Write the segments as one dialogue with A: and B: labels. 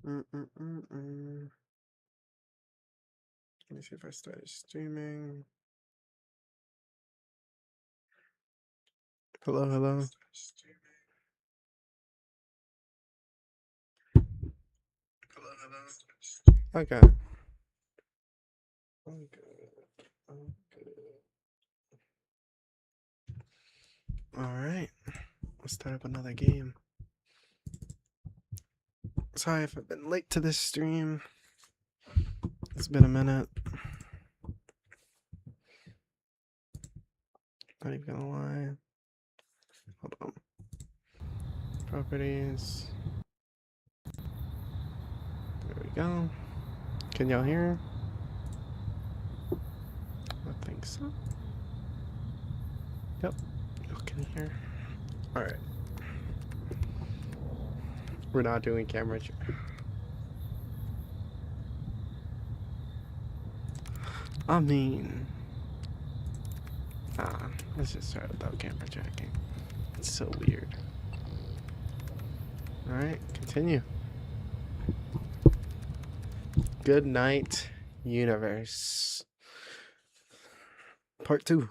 A: Mm-mm-mm-mm. Let me see if I started streaming. Hello, hello. Okay. I'm good. I'm good. All right. Let's start up another game. Sorry if I've been late to this stream. It's been a minute. Not even gonna lie. Hold on. Properties. There we go. Can y'all hear? I think so. Yep. Y'all can hear. All right. We're not doing camera. I mean, let's just start without camera jacking. It's so weird. All right, continue. Goodnight, universe. Part 2.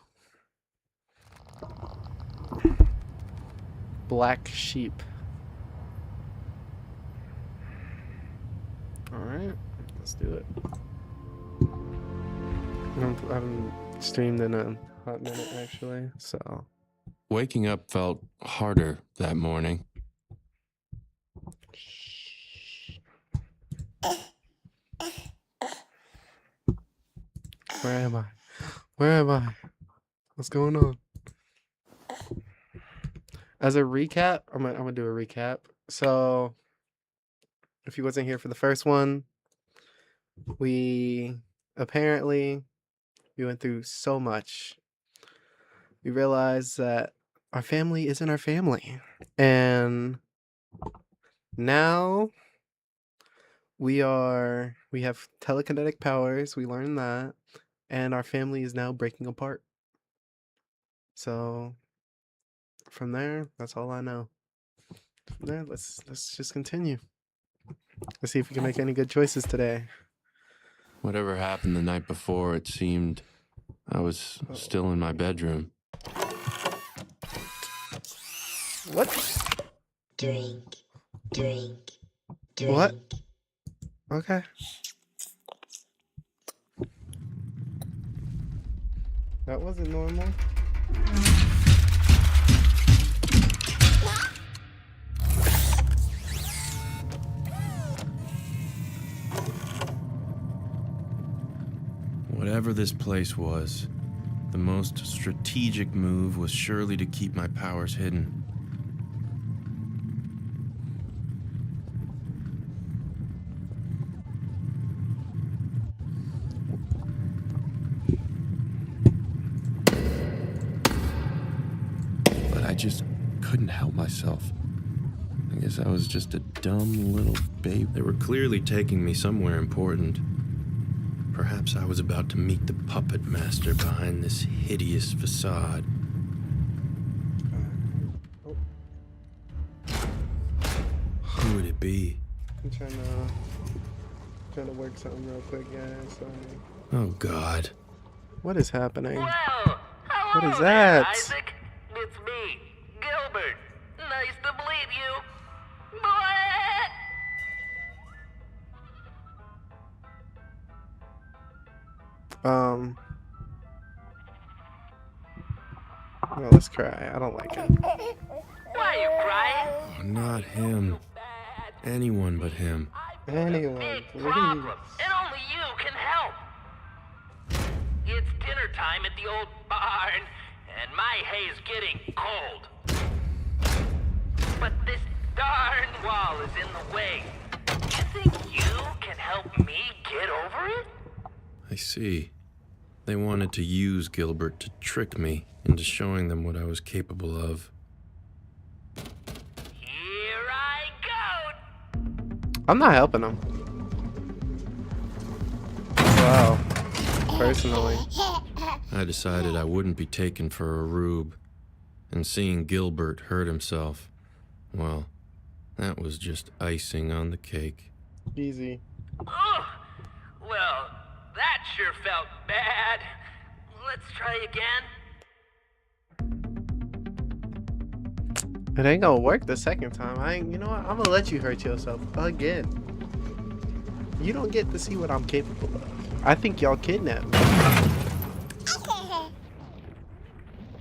A: Black sheep. All right, let's do it. I haven't streamed in a hot minute, actually, so.
B: Waking up felt harder that morning.
A: Where am I? Where am I? What's going on? As a recap, I'm gonna do a recap. So, if you wasn't here for the first one, we went through so much. We realized that our family isn't our family, and now we have telekinetic powers. We learned that, and our family is now breaking apart. So from there, that's all I know. From there, let's just continue. Let's see if we can make any good choices today.
B: Whatever happened the night before, it seemed I was still in my bedroom.
A: What?
C: Drink.
A: What? Okay. That wasn't normal.
B: Whatever this place was, the most strategic move was surely to keep my powers hidden. But I just couldn't help myself. I guess I was just a dumb little babe. They were clearly taking me somewhere important. Perhaps I was about to meet the puppet master behind this hideous facade. Who would it be?
A: I'm trying to work something real quick, guys.
B: Oh, God.
A: What is happening?
D: Well, hello
A: What is
D: there,
A: that?
D: Isaac. It's me, Gilbert. Nice to meet you. Bleh.
A: Well, let's cry. I don't like it.
D: Why are you crying?
B: Oh, not him. Anyone but him.
A: Anyone,
D: Big
A: please.
D: problem, and only you can help. It's dinner time at the old barn, and my hay's getting cold. But this darn wall is in the way. You think you can help me get over it?
B: I see. They wanted to use Gilbert to trick me into showing them what I was capable of.
D: Here I go.
A: I'm not helping him. Wow. Personally.
B: I decided I wouldn't be taken for a rube. And seeing Gilbert hurt himself, well, that was just icing on the cake.
A: Easy.
D: Oh, well, that sure felt bad. Let's try again.
A: It ain't gonna work the second time. You know what? I'm gonna let you hurt yourself again. You don't get to see what I'm capable of. I think y'all kidnapped me.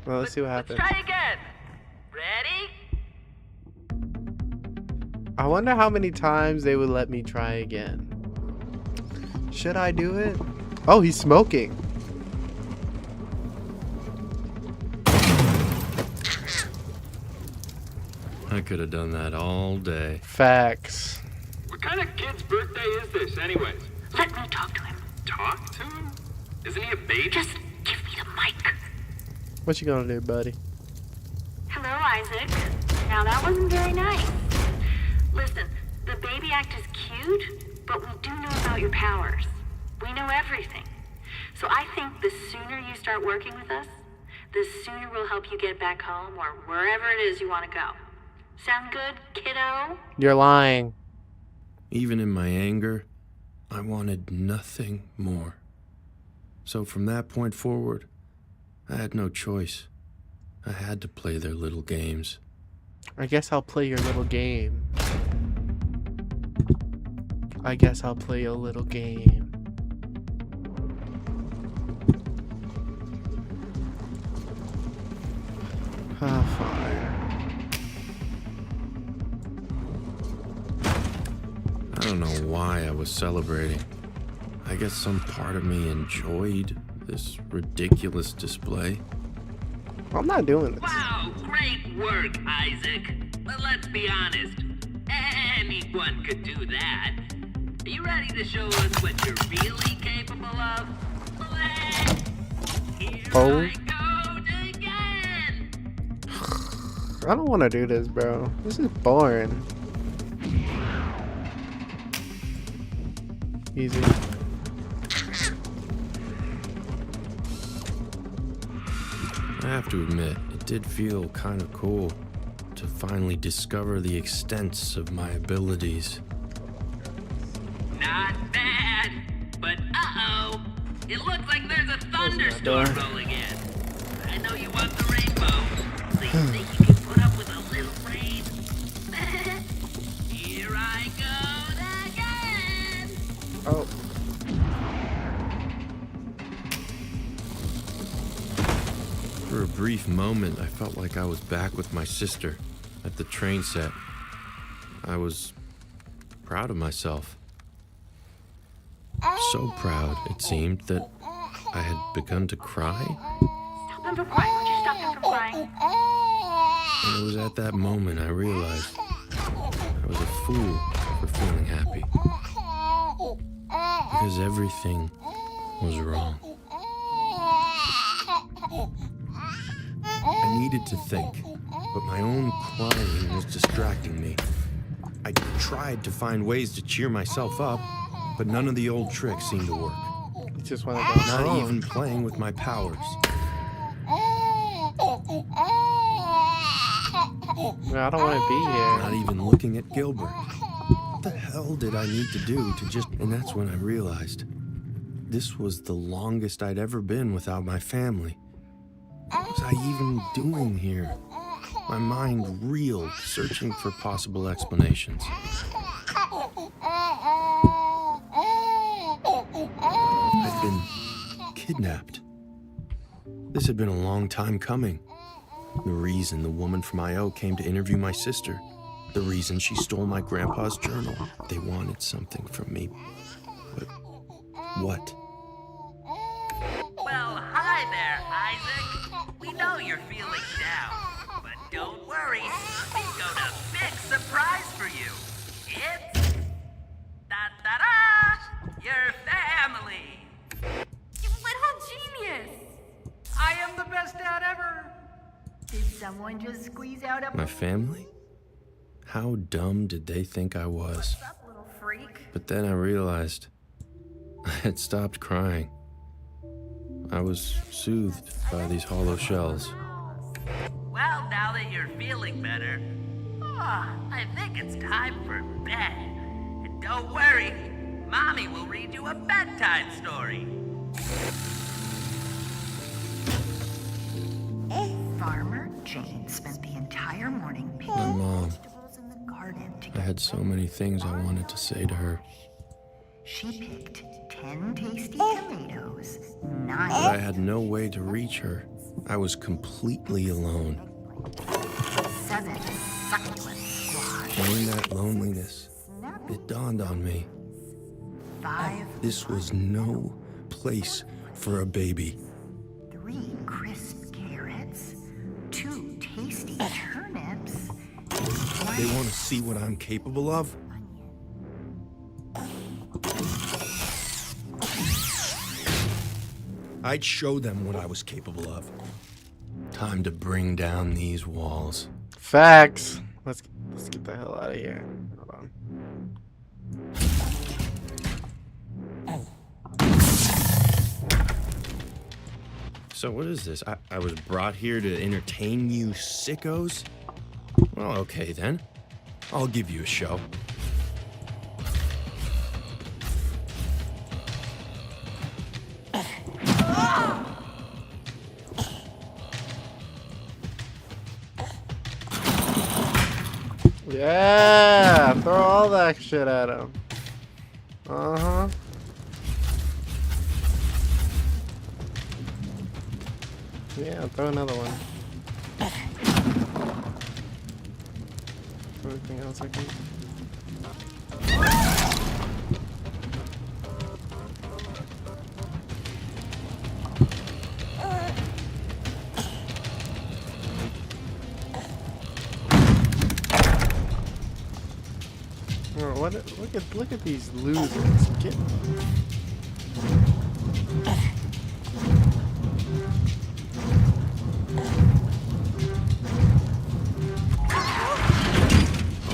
A: Well, let's see what happens.
D: Let's try again. Ready?
A: I wonder how many times they would let me try again. Should I do it? Oh, he's smoking.
B: I could have done that all day.
A: Facts.
C: What kind of kid's birthday is this, anyways?
E: Let me talk to him.
C: Talk to him? Isn't he a baby?
E: Just give me the mic.
A: What you gonna do, buddy?
E: Hello, Isaac. Now that wasn't very nice. Listen, the baby act is cute, but we do know about your powers. We know everything. So I think the sooner you start working with us, the sooner we'll help you get back home or wherever it is you want to go. Sound good, kiddo?
A: You're lying.
B: Even in my anger, I wanted nothing more. So from that point forward, I had no choice. I had to play their little games.
A: I guess I'll play your little game. I guess I'll play a little game. Ah, fine.
B: I don't know why I was celebrating. I guess some part of me enjoyed this ridiculous display.
A: I'm not doing this.
D: Wow, great work, Isaac. But let's be honest, anyone could do that. Are you ready to show us what you're really capable of? Here
A: Oh.
D: I go again.
A: I don't want to do this, bro. This is boring. Easy.
B: I have to admit, it did feel kind of cool to finally discover the extents of my abilities.
D: Not bad, but uh-oh. It looks like there's a thunderstorm rolling in. I know you want the rainbow, so you think you can put up with a little rain? Here I go again.
A: Oh.
B: For a brief moment, I felt like I was back with my sister at the train set. I was proud of myself. So proud, it seemed, that I had begun to cry.
E: Stop him from crying. Would you stop him from crying?
B: And it was at that moment I realized I was a fool for feeling happy. Because everything was wrong. I needed to think, but my own crying was distracting me. I tried to find ways to cheer myself up, but none of the old tricks seemed to work.
A: You just want to go
B: Not
A: home.
B: even playing with my powers.
A: I don't want to be here.
B: Not even looking at Gilbert. What the hell did I need to do to just... And that's when I realized this was the longest I'd ever been without my family. What was I even doing here? My mind reeled, searching for possible explanations. I'd been kidnapped. This had been a long time coming. The reason the woman from I.O. came to interview my sister. The reason she stole my grandpa's journal. They wanted something from me. But what?
D: Well, hi there, Isaac. We know you're feeling down, but don't worry. We've got a big surprise for you. It's... da-da-da! Your family!
E: You little genius!
D: I am the best dad ever!
E: Did someone just squeeze out a...
B: My family? How dumb did they think I was?
E: What's up, little freak?
B: But then I realized I had stopped crying. I was soothed by these hollow shells.
D: Well, now that you're feeling better, I think it's time for bed. And Don't worry. Mommy will read you a bedtime story.
F: Farmer Jane spent the entire morning picking
B: My mom.
F: vegetables in the garden to
B: I
F: get
B: had so many things I wanted to say to her,
F: She picked 10 tasty tomatoes, 9
B: but I had no way to reach her. I was completely alone.
F: 7 succulent squash,
B: And in that loneliness, it dawned on me,
F: 5
B: this was no place for a baby.
F: 3 crisp carrots, 2 tasty turnips,
B: They want to see what I'm capable of? I'd show them what I was capable of. Time to bring down these walls.
A: Facts. Let's get the hell out of here. Hold on.
B: So what is this? I was brought here to entertain you sickos? Well, okay then. I'll give you a show.
A: Yeah, throw all that shit at him. Uh-huh. Yeah, throw another one. Anything else I can? Oh, what? Look at these losers. Get.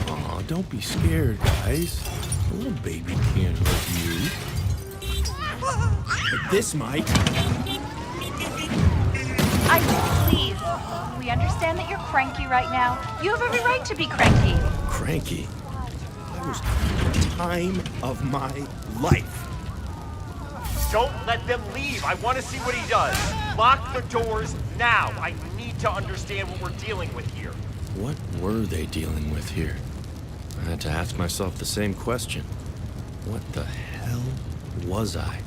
B: Aw, don't be scared, guys. A little baby can't hurt you. But this might.
G: Please. We understand that you're cranky right now. You have every right to be cranky.
B: Cranky. I was having the time of my life.
H: Don't let them leave. I want to see what he does. Lock the doors now. I need to understand what we're dealing with here.
B: What were they dealing with here? I had to ask myself the same question. What the hell was I?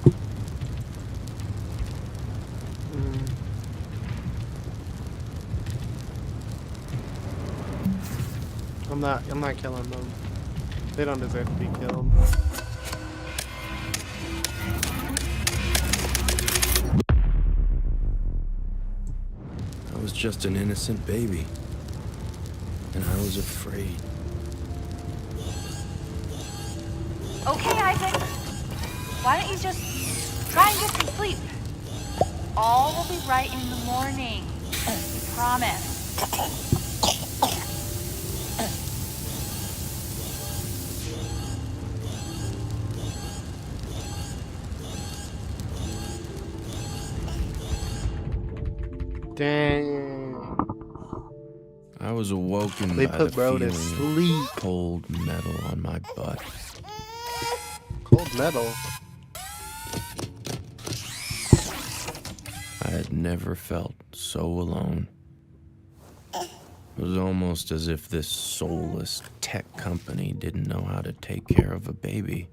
A: I'm not killing them. They don't deserve to be killed.
B: I was just an innocent baby. And I was afraid.
G: Okay, Isaac. Why don't you just try and get some sleep? All will be right in the morning. We promise.
A: Dang.
B: I was awoken
A: They
B: by
A: put
B: the
A: bro to
B: feeling
A: sleep.
B: of cold metal on my butt.
A: Cold metal.
B: I had never felt so alone. It was almost as if this soulless tech company didn't know how to take care of a baby.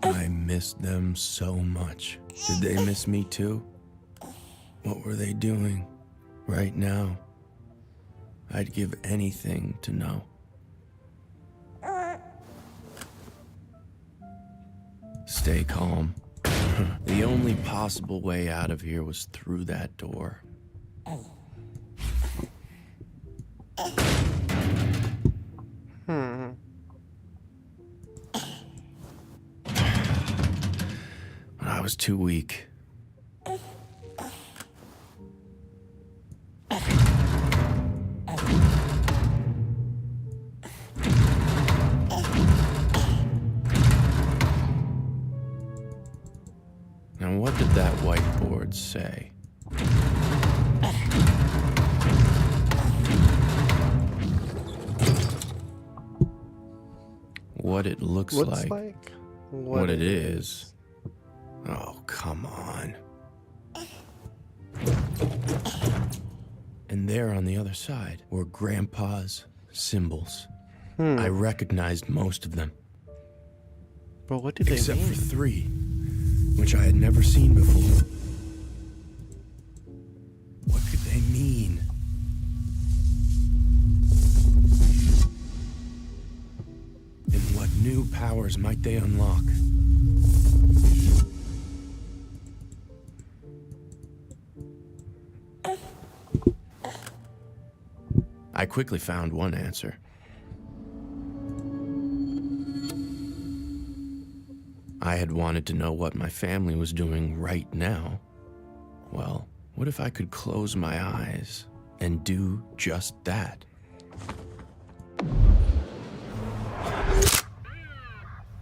B: I missed them so much. Did they miss me too? What were they doing right now? I'd give anything to know. Stay calm. The only possible way out of here was through that door. I was too weak. What did that whiteboard say? What it looks
A: Looks
B: like.
A: like
B: What it is. Oh, come on. And there on the other side were Grandpa's symbols. I recognized most of them.
A: But what do they
B: Except
A: mean?
B: for 3, which I had never seen before. What could they mean? And what new powers might they unlock? I quickly found one answer. I had wanted to know what my family was doing right now. Well, what if I could close my eyes and do just that?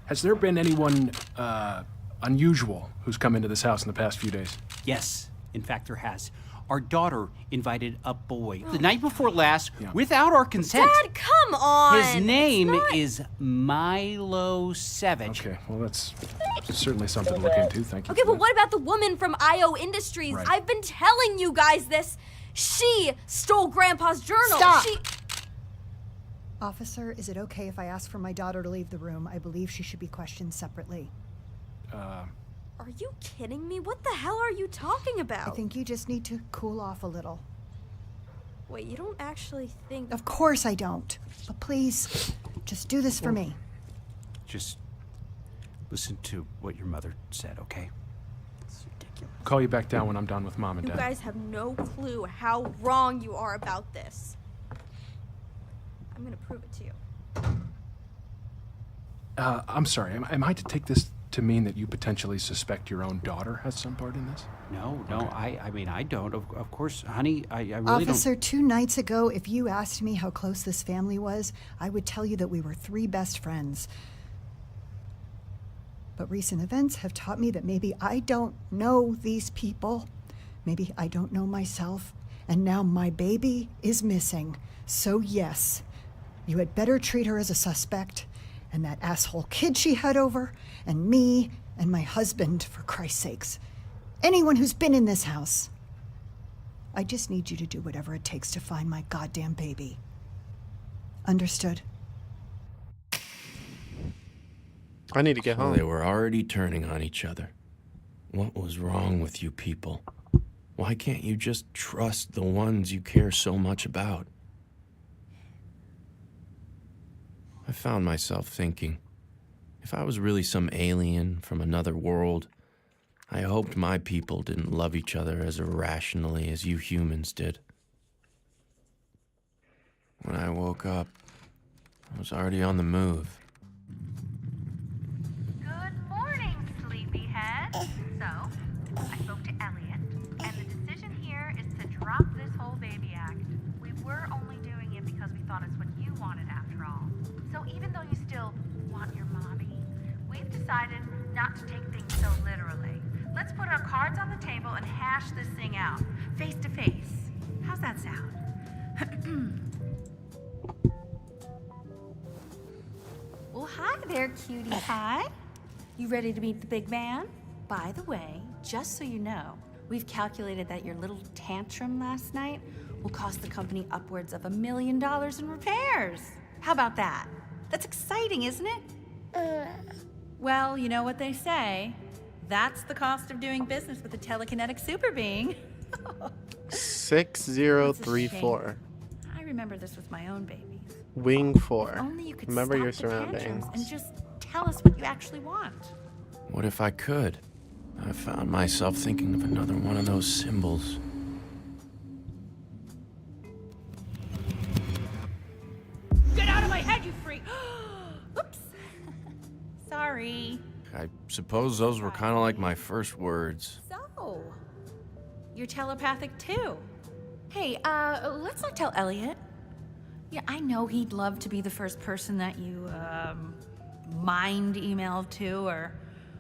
I: Has there been anyone unusual who's come into this house in the past few days?
J: Yes, in fact, there has. Our daughter invited a boy the night before last without our consent.
K: Dad, come on!
J: His name is Milo Savage.
I: Okay, well, that's certainly something to look into. Thank you.
K: Okay, but what about the woman from IO Industries?
I: Right.
K: I've been telling you guys this. She stole Grandpa's journal.
L: Stop!
K: She...
L: Officer, is it okay if I ask for my daughter to leave the room? I believe she should be questioned separately.
K: Are you kidding me? What the hell are you talking about?
L: I think you just need to cool off a little.
K: Wait, you don't actually think...
L: Of course I don't. But please, just do this for me.
J: Just listen to what your mother said, okay? It's ridiculous.
I: Call you back down when I'm done with Mom and
K: You
I: Dad.
K: guys have no clue how wrong you are about this. I'm gonna prove it to you.
I: I'm sorry, am I to take this to mean that you potentially suspect your own daughter has some part in this?
J: No, I mean, I don't. Of course, honey, I really
L: Officer, 2 nights ago, if you asked me how close this family was, I would tell you that we were 3 best friends. But recent events have taught me that maybe I don't know these people. Maybe I don't know myself. And now my baby is missing. So yes, you had better treat her as a suspect. And that asshole kid she had over, and me, and my husband, for Christ's sakes. Anyone who's been in this house. I just need you to do whatever it takes to find my goddamn baby. Understood?
A: I need to get
B: So
A: home.
B: they were already turning on each other. What was wrong with you people? Why can't you just trust the ones you care so much about? I found myself thinking, if I was really some alien from another world, I hoped my people didn't love each other as irrationally as you humans did. When I woke up, I was already on the move.
F: Good morning, sleepyhead. So, I spoke to Elliot, and the decision here is to drop this whole baby act. We were only doing it because we thought it's what you wanted after all. So even though you still want your mommy, we've decided not to take things so literally. Let's put our cards on the table and hash this thing out, face to face. How's that sound?
G: Well, hi there, cutie pie. You ready to meet the big man? By the way, just so you know, we've calculated that your little tantrum last night will cost the company upwards of $1 million in repairs. How about that? That's exciting, isn't it? Well, you know what they say. That's the cost of doing business with a telekinetic super being.
A: 6034.
G: I remember this with my own babies.
A: Wing 4.
G: Only you could
A: Remember
G: stop
A: your
G: the tantrums
A: surroundings.
G: and just tell us what you actually want.
B: What if I could? I found myself thinking of another one of those symbols.
G: Get out of my head, you freak! Oops. Sorry.
B: I suppose those were kind of like my first words.
G: So, you're telepathic too. Hey, let's not tell Elliot. Yeah, I know he'd love to be the first person that you, mind email to or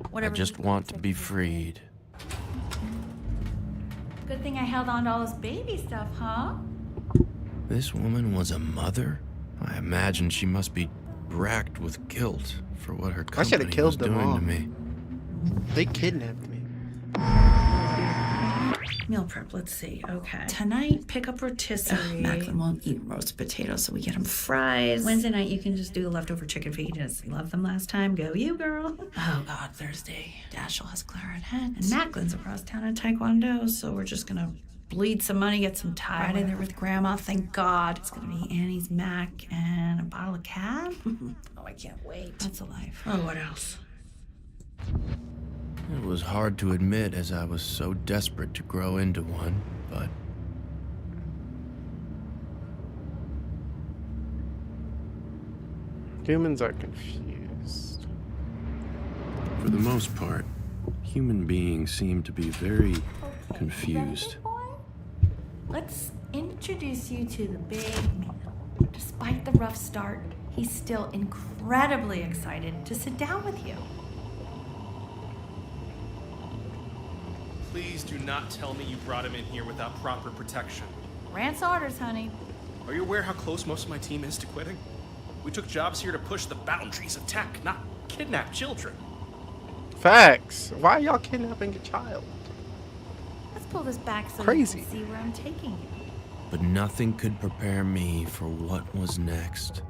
B: I
G: whatever.
B: just want to be freed.
G: Good thing I held on to all this baby stuff, huh?
B: This woman was a mother? I imagine she must be racked with guilt for what her
A: I should
B: company
A: have killed
B: was
A: them
B: doing
A: all.
B: to me.
A: They kidnapped me.
G: Meal prep, let's see. Okay. Tonight, pick up rotisserie. Macklin won't eat roast potatoes, so we get him fries. Wednesday night, you can just do the leftover chicken fajitas. You loved them last time. Go you, girl. Oh, God, Thursday. Dashel has clarinet. And Macklin's across town at Taekwondo, so we're just gonna bleed some money, get some Thai. Friday, they're with Grandma, thank God. It's gonna be Annie's mac and a bottle of cab. Oh, I can't wait. That's a life. Oh, what else?
B: It was hard to admit as I was so desperate to grow into one, but
A: Humans are confused.
B: for the most part, human beings seem to be very confused.
G: Let's introduce you to the big man. Despite the rough start, he's still incredibly excited to sit down with you.
I: Please do not tell me you brought him in here without proper protection.
G: Rance orders, honey.
I: Are you aware how close most of my team is to quitting? We took jobs here to push the boundaries of tech, not kidnap children.
A: Facts. Why are y'all kidnapping a child?
G: Let's pull this back so
A: Crazy.
G: you can see where I'm taking you.
B: But nothing could prepare me for what was next.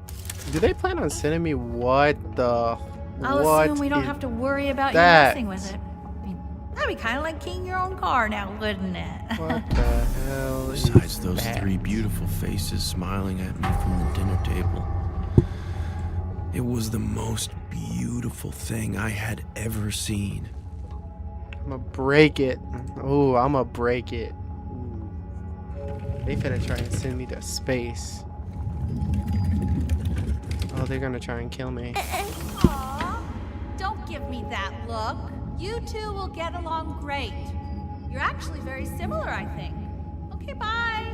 A: Do they plan on sending me what the?
G: I'll
A: what
G: assume we don't
A: is
G: have to worry about
A: that?
G: you messing with it. I mean, that'd be kind of like keying your own car now, wouldn't it?
A: What the hell?
B: Besides
A: is
B: those
A: that?
B: three beautiful faces smiling at me from the dinner table, it was the most beautiful thing I had ever seen.
A: I'ma break it. Oh, I'ma break it. Ooh. They finna try and send me to space. Oh, they're gonna try and kill me.
K: Aw, don't give me that look. You two will get along great. You're actually very similar, I think. Okay, bye.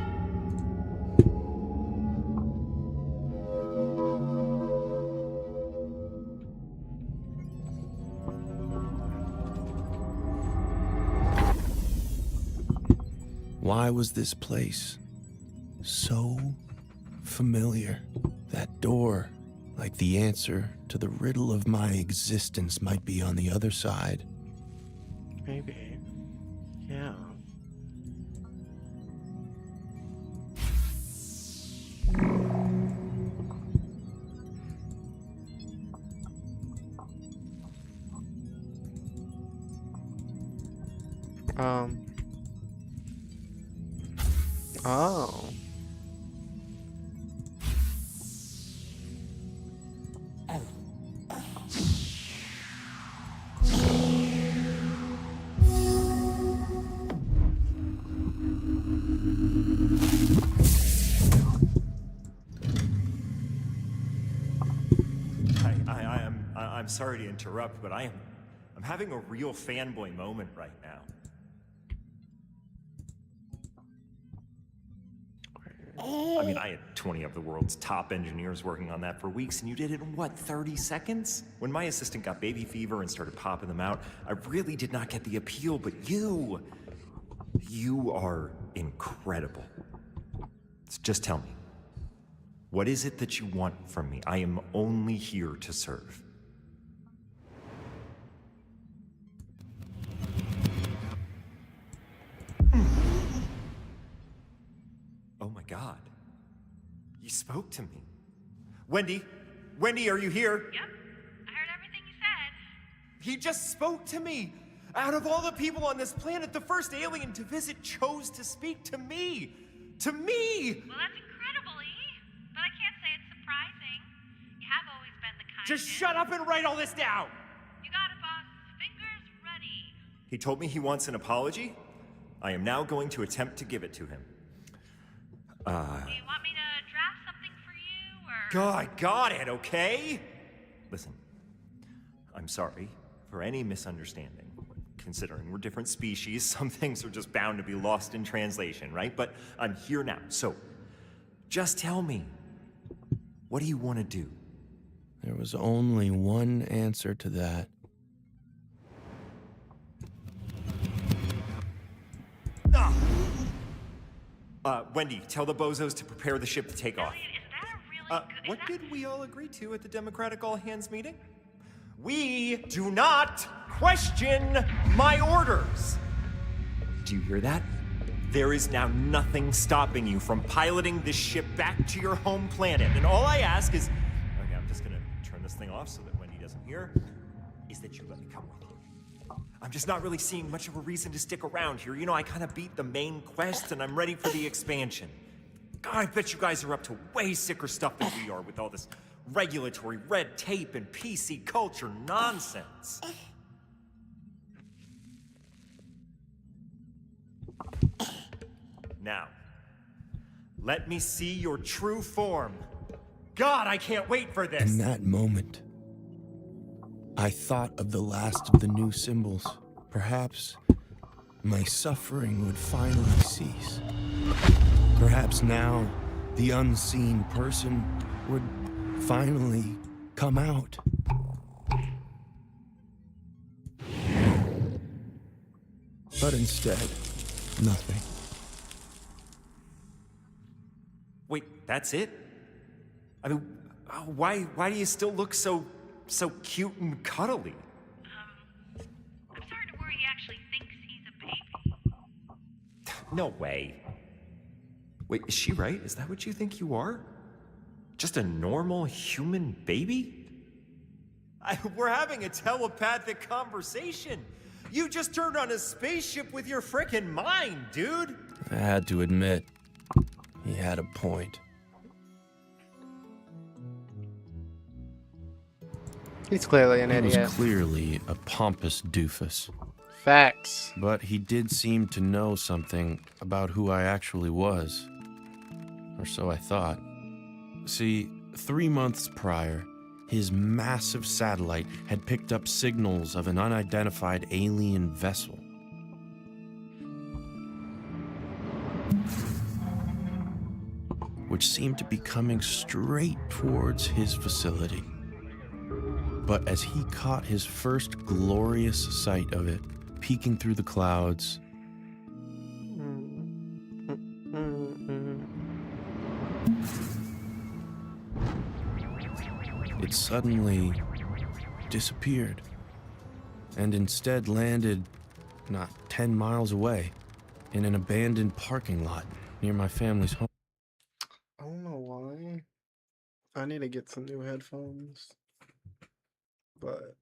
B: Why was this place so familiar? That door, like the answer to the riddle of my existence, might be on the other side.
A: Maybe. Yeah. Oh.
H: I'm sorry to interrupt, but I'm having a real fanboy moment right now. I mean, I had 20 of the world's top engineers working on that for weeks, and you did it in, what, 30 seconds? When my assistant got baby fever and started popping them out, I really did not get the appeal, but you are incredible. So just tell me, what is it that you want from me? I am only here to serve. Oh my God. You spoke to me. Wendy? Wendy, are you here?
F: Yep, I heard everything you said.
H: He just spoke to me. Out of all the people on this planet, the first alien to visit chose to speak to me. To me!
F: Well, that's incredible, E. But I can't say it's surprising. You have always been the kindest.
H: Just shut up and write all this down!
F: You got it, boss. Fingers ready.
H: He told me he wants an apology. I am now going to attempt to give it to him.
F: Do you want me to draft something for you, or...?
H: God, got it, okay? Listen, I'm sorry for any misunderstanding. Considering we're different species, some things are just bound to be lost in translation, right? But I'm here now, so just tell me, what do you want to do?
B: There was only one answer to that.
H: Ah! Wendy, tell the bozos to prepare the ship to take off.
F: Elliot, is that a really good...
H: What did we all agree to at the Democratic all-hands meeting? We do not question my orders! Do you hear that? There is now nothing stopping you from piloting this ship back to your home planet. And all I ask is... Okay, I'm just gonna turn this thing off so that Wendy doesn't hear. Is that you let me come with you. I'm just not really seeing much of a reason to stick around here. You know, I kind of beat the main quest and I'm ready for the expansion. God, I bet you guys are up to way sicker stuff than we are with all this regulatory red tape and PC culture nonsense. Now, let me see your true form. God, I can't wait for this!
B: In that moment, I thought of the last of the new symbols. Perhaps my suffering would finally cease. Perhaps now the unseen person would finally come out. But instead, nothing.
H: Wait, that's it? I mean, why do you still look so cute and cuddly?
F: I'm sorry to worry he actually thinks he's a baby.
H: No way. Wait, is she right? Is that what you think you are? Just a normal human baby? We're having a telepathic conversation. You just turned on a spaceship with your frickin' mind, dude.
B: I had to admit, he had a point.
A: He's clearly an
B: He
A: idiot.
B: was clearly a pompous doofus.
A: Facts.
B: But he did seem to know something about who I actually was. Or so I thought. See, 3 months prior, his massive satellite had picked up signals of an unidentified alien vessel. Which seemed to be coming straight towards his facility. But as he caught his first glorious sight of it, peeking through the clouds, it suddenly disappeared and instead landed not 10 miles away in an abandoned parking lot near my family's home.
A: I don't know why. I need to get some new headphones. But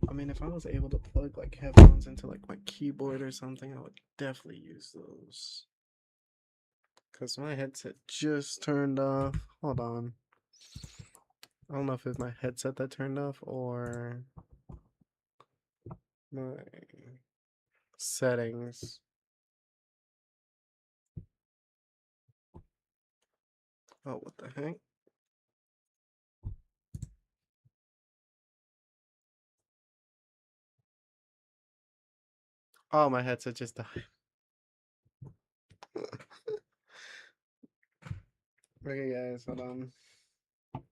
A: I mean, if I was able to plug like headphones into like my keyboard or something, I would definitely use those. Cause my headset just turned off. Hold on. I don't know if it's my headset that turned off or my settings. Oh, what the heck? Oh, my headset just died. Okay, guys, hold on.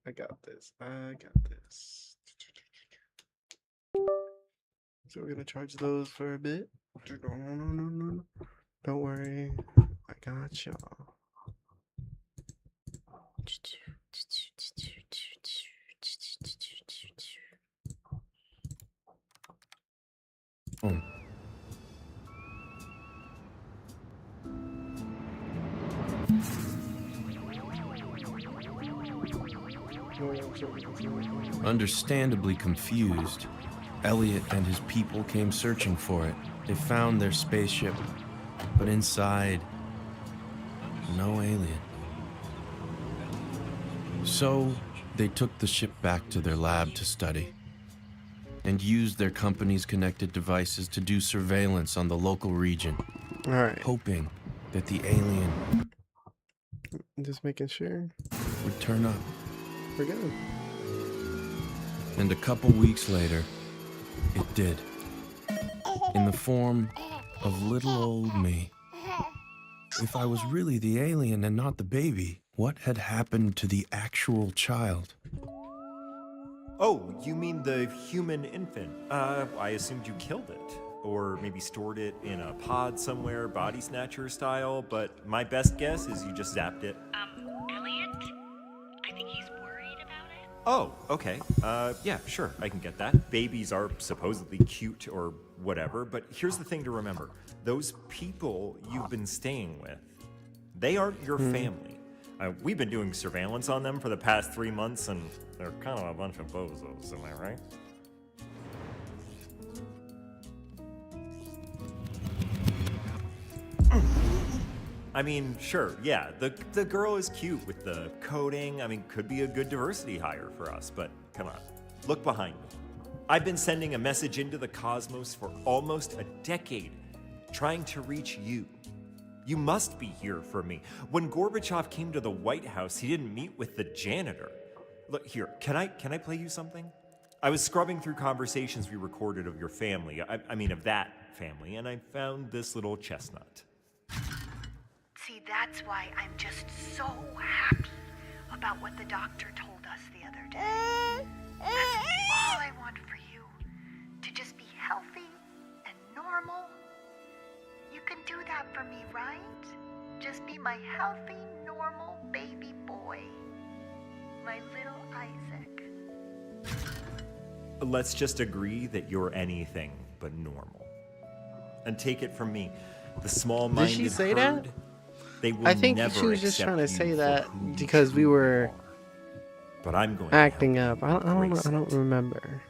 A: I got this. So we're gonna charge those for a bit. No. Don't worry. I got y'all.
B: Understandably confused, Elliot and his people came searching for it. They found their spaceship, but inside, no alien. So, they took the ship back to their lab to study, and used their company's connected devices to do surveillance on the local region, hoping that the alien
A: Just making sure
B: would turn up.
A: we're good.
B: And a couple weeks later, it did. In the form of little old me. If I was really the alien and not the baby, what had happened to the actual child?
H: Oh, you mean the human infant? I assumed you killed it. or maybe stored it in a pod somewhere, body snatcher style, but my best guess is you just zapped it.
F: Elliot? I think he's worried about it.
H: Oh, okay. Yeah, sure, I can get that. Babies are supposedly cute or whatever, but here's the thing to remember. Those people you've been staying with, they aren't your family. We've been doing surveillance on them for the past 3 months, and they're kind of a bunch of bozos, am I right? I mean, sure, yeah, the girl is cute with the coding. I mean, could be a good diversity hire for us, but come on, look behind me. I've been sending a message into the cosmos for almost a decade, trying to reach you. You must be here for me. When Gorbachev came to the White House, he didn't meet with the janitor. Look, here, can I play you something? I was scrubbing through conversations we recorded of your family, I mean of that family, and I found this little chestnut.
L: See, that's why I'm just so happy about what the doctor told us the other day. That's all I want for you, to just be healthy and normal. You can do that for me, right? Just be my healthy, normal baby boy. My little Isaac.
H: Let's just agree that you're anything but normal. And take it from me, the small-minded
A: Did she say
H: herd,
A: that?
H: they will
A: I think
H: never
A: she was just
H: accept
A: trying to
H: you
A: say
H: for
A: that
H: who you
A: because we
H: truly
A: were
H: are. But I'm going to
A: acting
H: help
A: up.
H: you
A: I don't
H: embrace
A: know. I
H: it.
A: don't remember.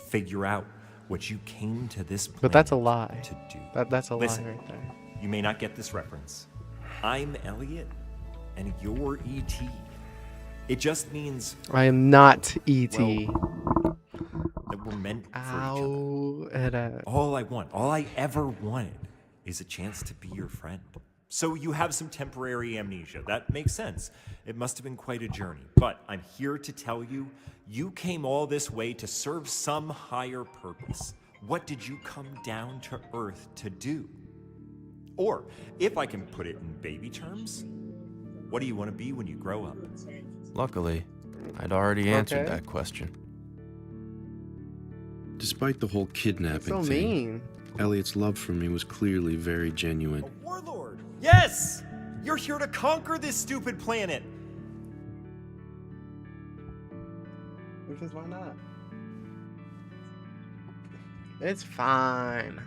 H: Figure out what you came to this planet
A: But that's a lie.
H: to do.
A: That's a
H: Listen,
A: lie right there.
H: you may not get this reference. I'm Elliot, and you're E.T. It just means
A: I am not E.T.
H: that we're meant for each other.
A: Ow.
H: All I ever wanted is a chance to be your friend. So you have some temporary amnesia. That makes sense. It must have been quite a journey. But I'm here to tell you, you came all this way to serve some higher purpose. What did you come down to Earth to do? Or, if I can put it in baby terms, what do you want to be when you grow up?
B: Luckily, I'd already answered
A: Okay.
B: that question. Despite the whole kidnapping
A: So
B: thing,
A: mean.
B: Elliot's love for me was clearly very genuine.
H: A warlord! Yes! You're here to conquer this stupid planet!
A: Because why not? It's fine.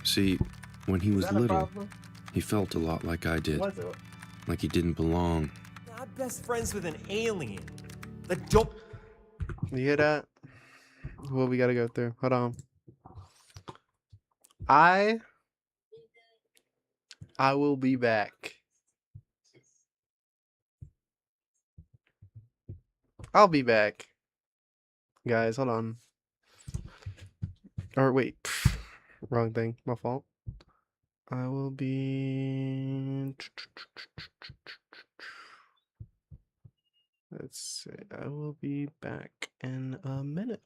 B: See, when he was
A: that a
B: little,
A: problem?
B: he felt a lot like I did.
A: Was it?
B: Like he didn't belong.
H: I'm best friends with an alien. That don't.
A: You hear that? What we gotta go through. Hold on. I will be back. I'll be back. Guys, hold on. Or wait. Wrong thing. My fault. I will be. Let's see. I will be back in a minute.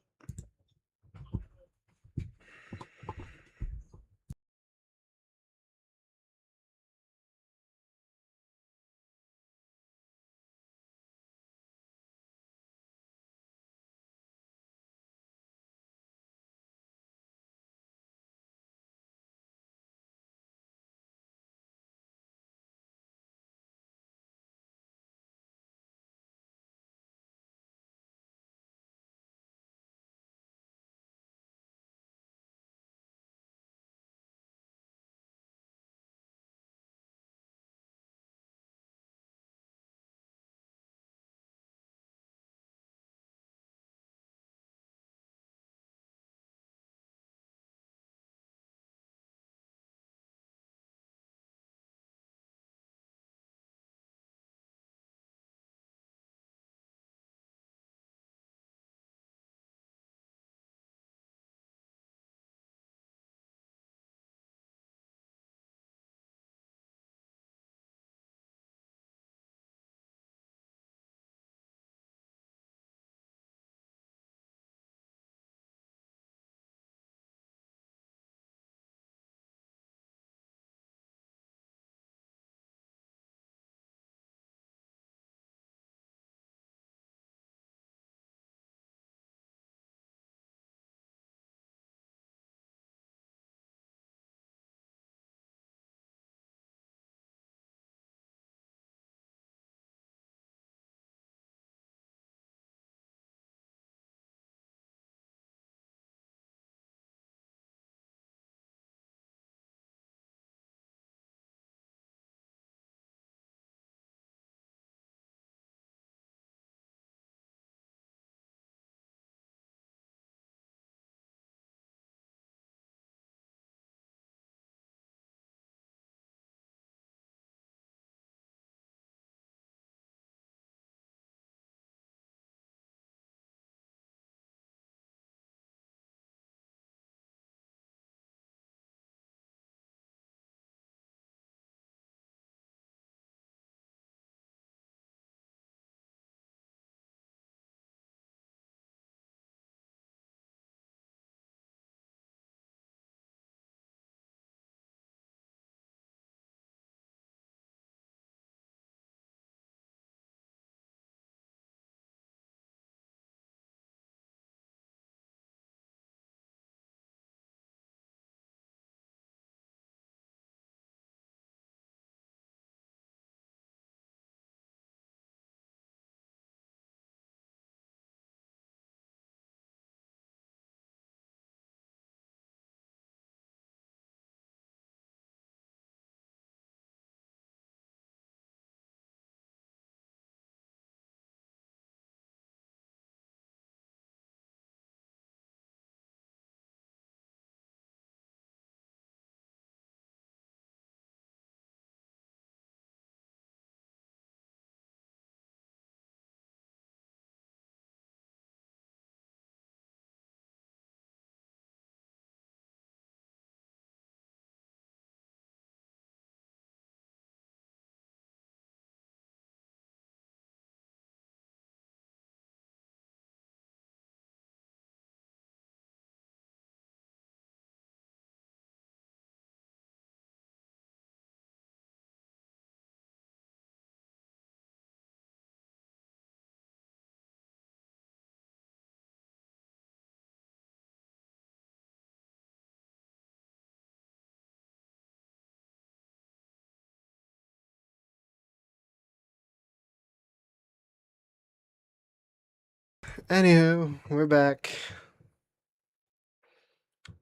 A: Anywho, we're back.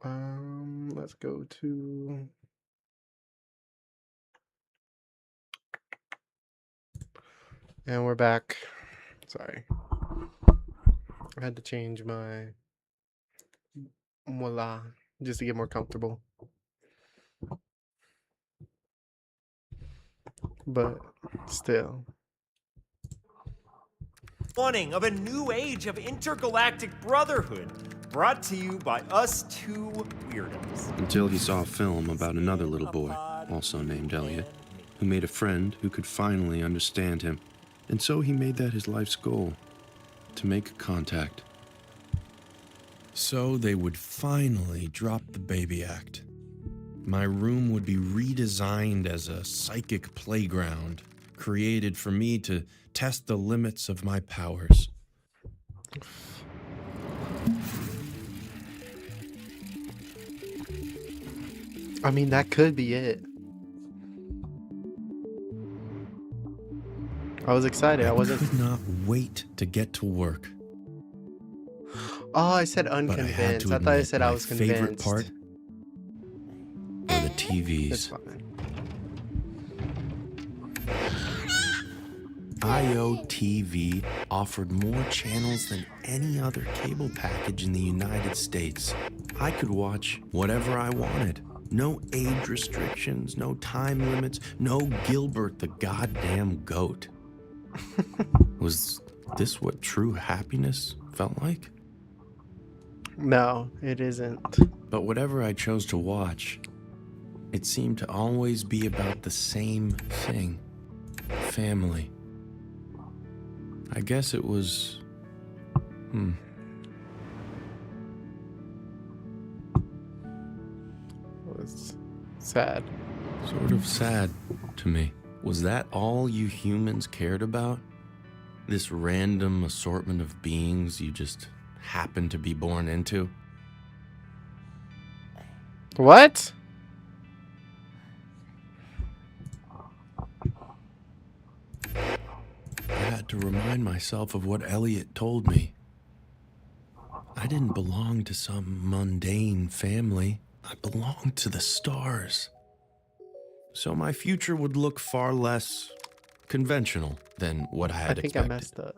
A: Let's go to. And we're back. Sorry. I had to change my voila just to get more comfortable. But still.
H: Dawning of a new age of intergalactic brotherhood, brought to you by us two weirdos.
B: Until he saw a film about another little boy, also named Elliot, who made a friend who could finally understand him. And so he made that his life's goal, to make contact. So they would finally drop the baby act. My room would be redesigned as a psychic playground, created for me to test the limits of my powers.
A: I mean, that could be it. I was excited. I
B: could not wait to get to work.
A: Oh, I said unconvinced. I thought I said I was convinced.
B: Favorite part were the TVs.
A: It's fine.
B: IOTV offered more channels than any other cable package in the United States. I could watch whatever I wanted. No age restrictions, no time limits, no Gilbert the goddamn goat. Was this what true happiness felt like?
A: No, it isn't.
B: But whatever I chose to watch, it seemed to always be about the same thing. Family. I guess it was...
A: It was sad.
B: Sort of sad to me. Was that all you humans cared about? This random assortment of beings you just happened to be born into?
A: What?
B: I had to remind myself of what Elliot told me. I didn't belong to some mundane family. I belonged to the stars. So my future would look far less conventional than what I had expected.
A: I messed up.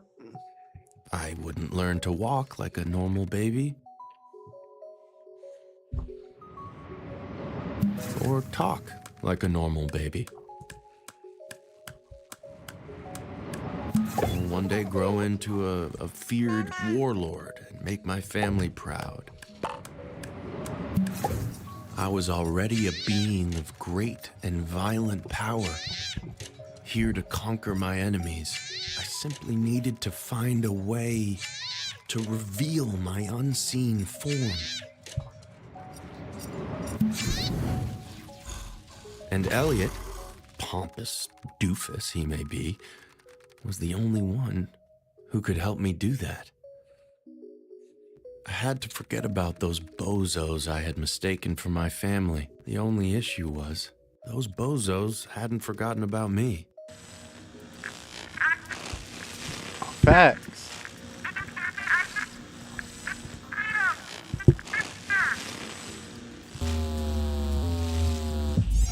B: I wouldn't learn to walk like a normal baby. Or talk like a normal baby. Or one day grow into a feared warlord and make my family proud. I was already a being of great and violent power, here to conquer my enemies. I simply needed to find a way to reveal my unseen form. And Elliot, pompous doofus he may be, was the only one who could help me do that. I had to forget about those bozos I had mistaken for my family. The only issue was, those bozos hadn't forgotten about me.
A: Facts.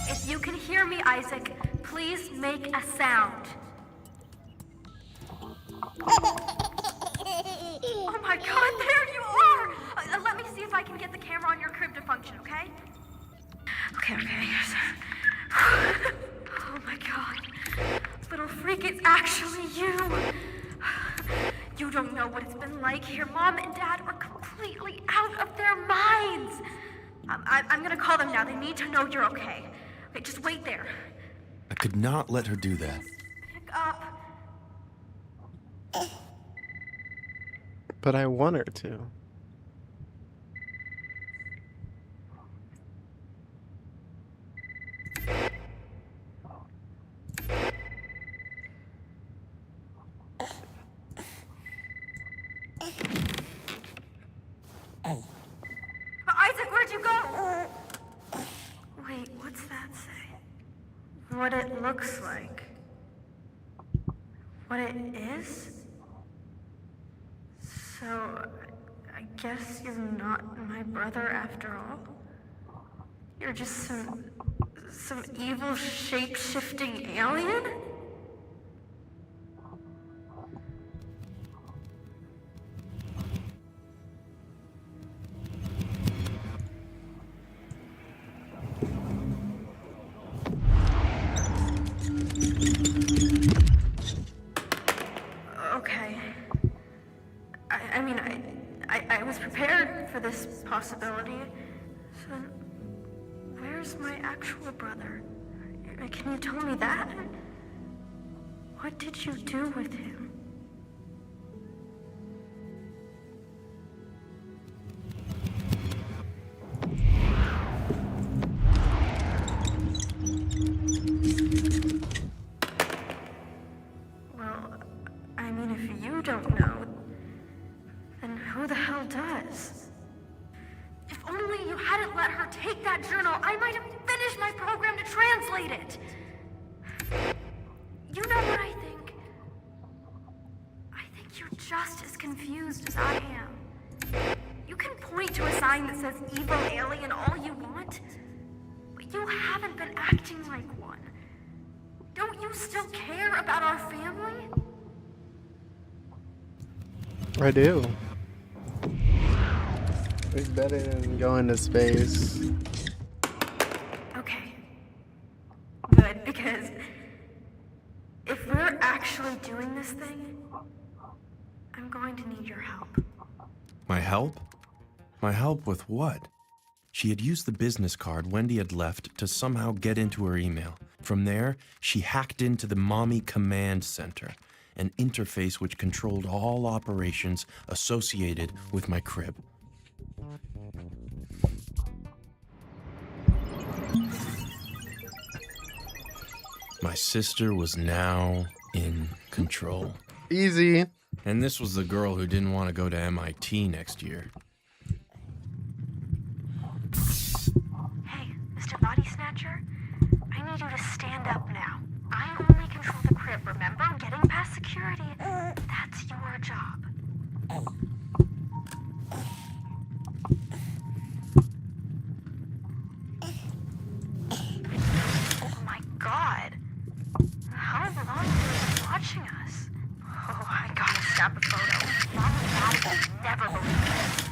E: If you can hear me, Isaac, please make a sound. Oh my God, there you are! Let me see if I can get the camera on your crib to function, okay? Okay. Oh my God. Little freak, it's actually you. You don't know what it's been like here. Mom and Dad are completely out of their minds. I'm gonna call them now. They need to know you're okay. Okay, just wait there.
B: I could not let her do that.
E: Pick up.
A: But I want her to.
E: Isaac, where'd you go? Wait, what's that say? What it looks like. What it is? So, I guess you're not my brother after all? You're just some evil shape-shifting alien? Okay. I mean, I was prepared for this possibility. So then, where's my actual brother? Can you tell me that? What did you do with him? Well, I mean, if you don't know, then who the hell does? If only you hadn't let her take that journal, I might have finished my program to translate it. You know what I think? I think you're just as confused as I am. You can point to a sign that says evil alien all you want, but you haven't been acting like one. Don't you still care about our family?
A: I do. It's better than going to space.
E: Okay. Good, because if we're actually doing this thing, I'm going to need your help.
B: My help? My help with what? She had used the business card Wendy had left to somehow get into her email. From there, she hacked into the Mommy Command Center, an interface which controlled all operations associated with my crib. My sister was now in control.
A: Easy.
B: And this was the girl who didn't want to go to MIT next year.
E: Hey, Mr. Body Snatcher, I need you to stand up now. I only control the crib, remember? Getting past security, that's your job. Oh my god. How long have you been watching us? Oh, I gotta snap a photo. Mom and Dad will never believe this.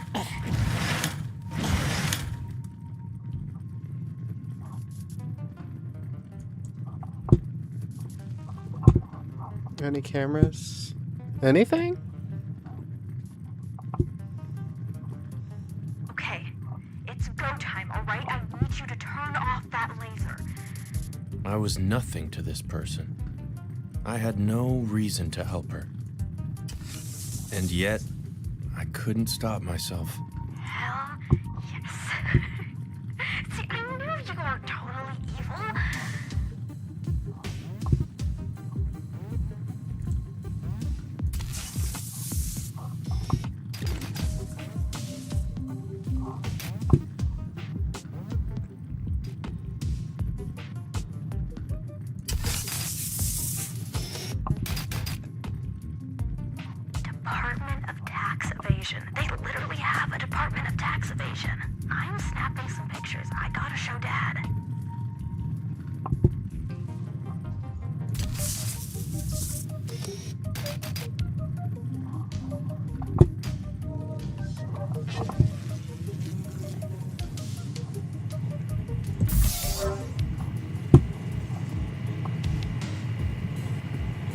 A: Any cameras? Anything?
E: Okay, it's go time, alright? I need you to turn off that laser.
B: I was nothing to this person. I had no reason to help her. And yet, I couldn't stop myself.
E: Hell yes. See, I knew you weren't totally evil. Department of Tax Evasion. They literally have a Department of Tax Evasion. I'm snapping some pictures. I gotta show Dad.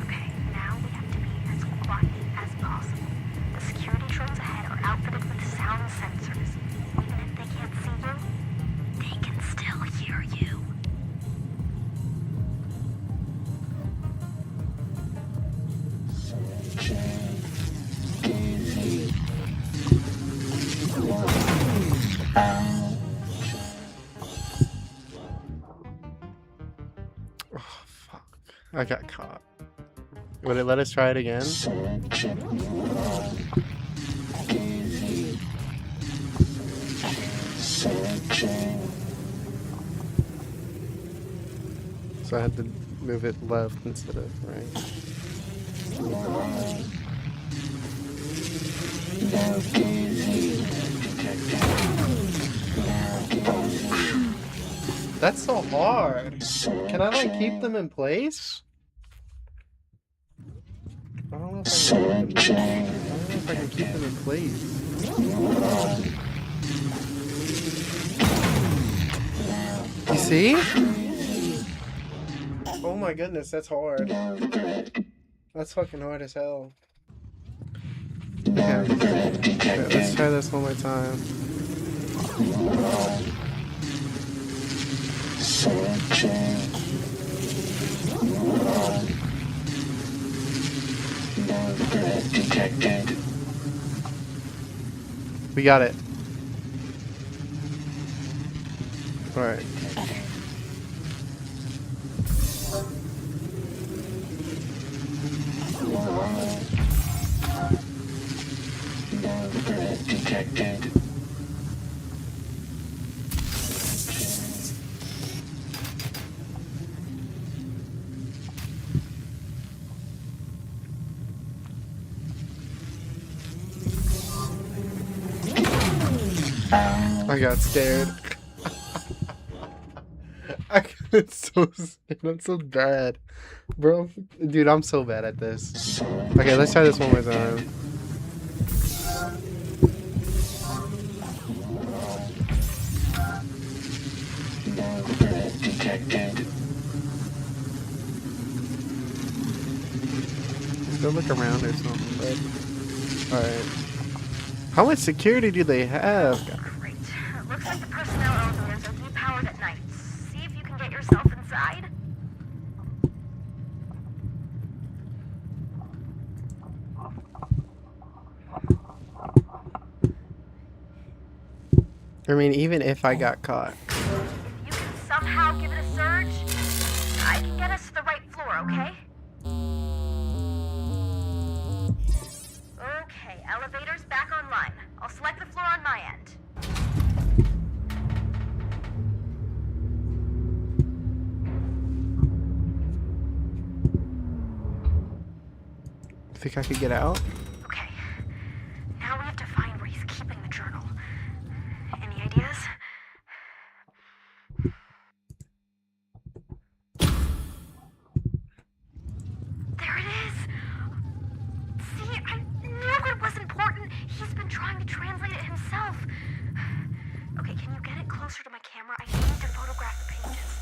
E: Okay, now we have to be as quiet as possible. The security drones ahead are outfitted with sound sensors. Even if they can't see you, they can still hear you.
A: Oh, fuck. I got caught. Would it let us try it again? So I had to move it left instead of right. That's so hard. Can I like keep them in place? I don't know if I can keep them in place. You see? Oh my goodness, that's hard. That's fucking hard as hell. Okay, let's try this one more time. We got it. All right. I got scared. I got so scared. I'm so bad. Bro, dude, I'm so bad at this. Okay, let's try this one more time. Let's go look around or something, bud. Alright. How much security do they have?
F: Great. Looks like the personnel elevators are depowered at night. See if you can get yourself inside.
A: I mean, even if I got caught.
F: If you can somehow give it a surge, I can get us to the right floor, okay? Okay, elevator's back online. I'll select the floor on my end.
A: Think I could get out?
F: Okay. Now we have to find where he's keeping the journal. Any ideas? There it is! See, I knew it was important. He's been trying to translate it himself. Okay, can you get it closer to my camera? I need to photograph the pages.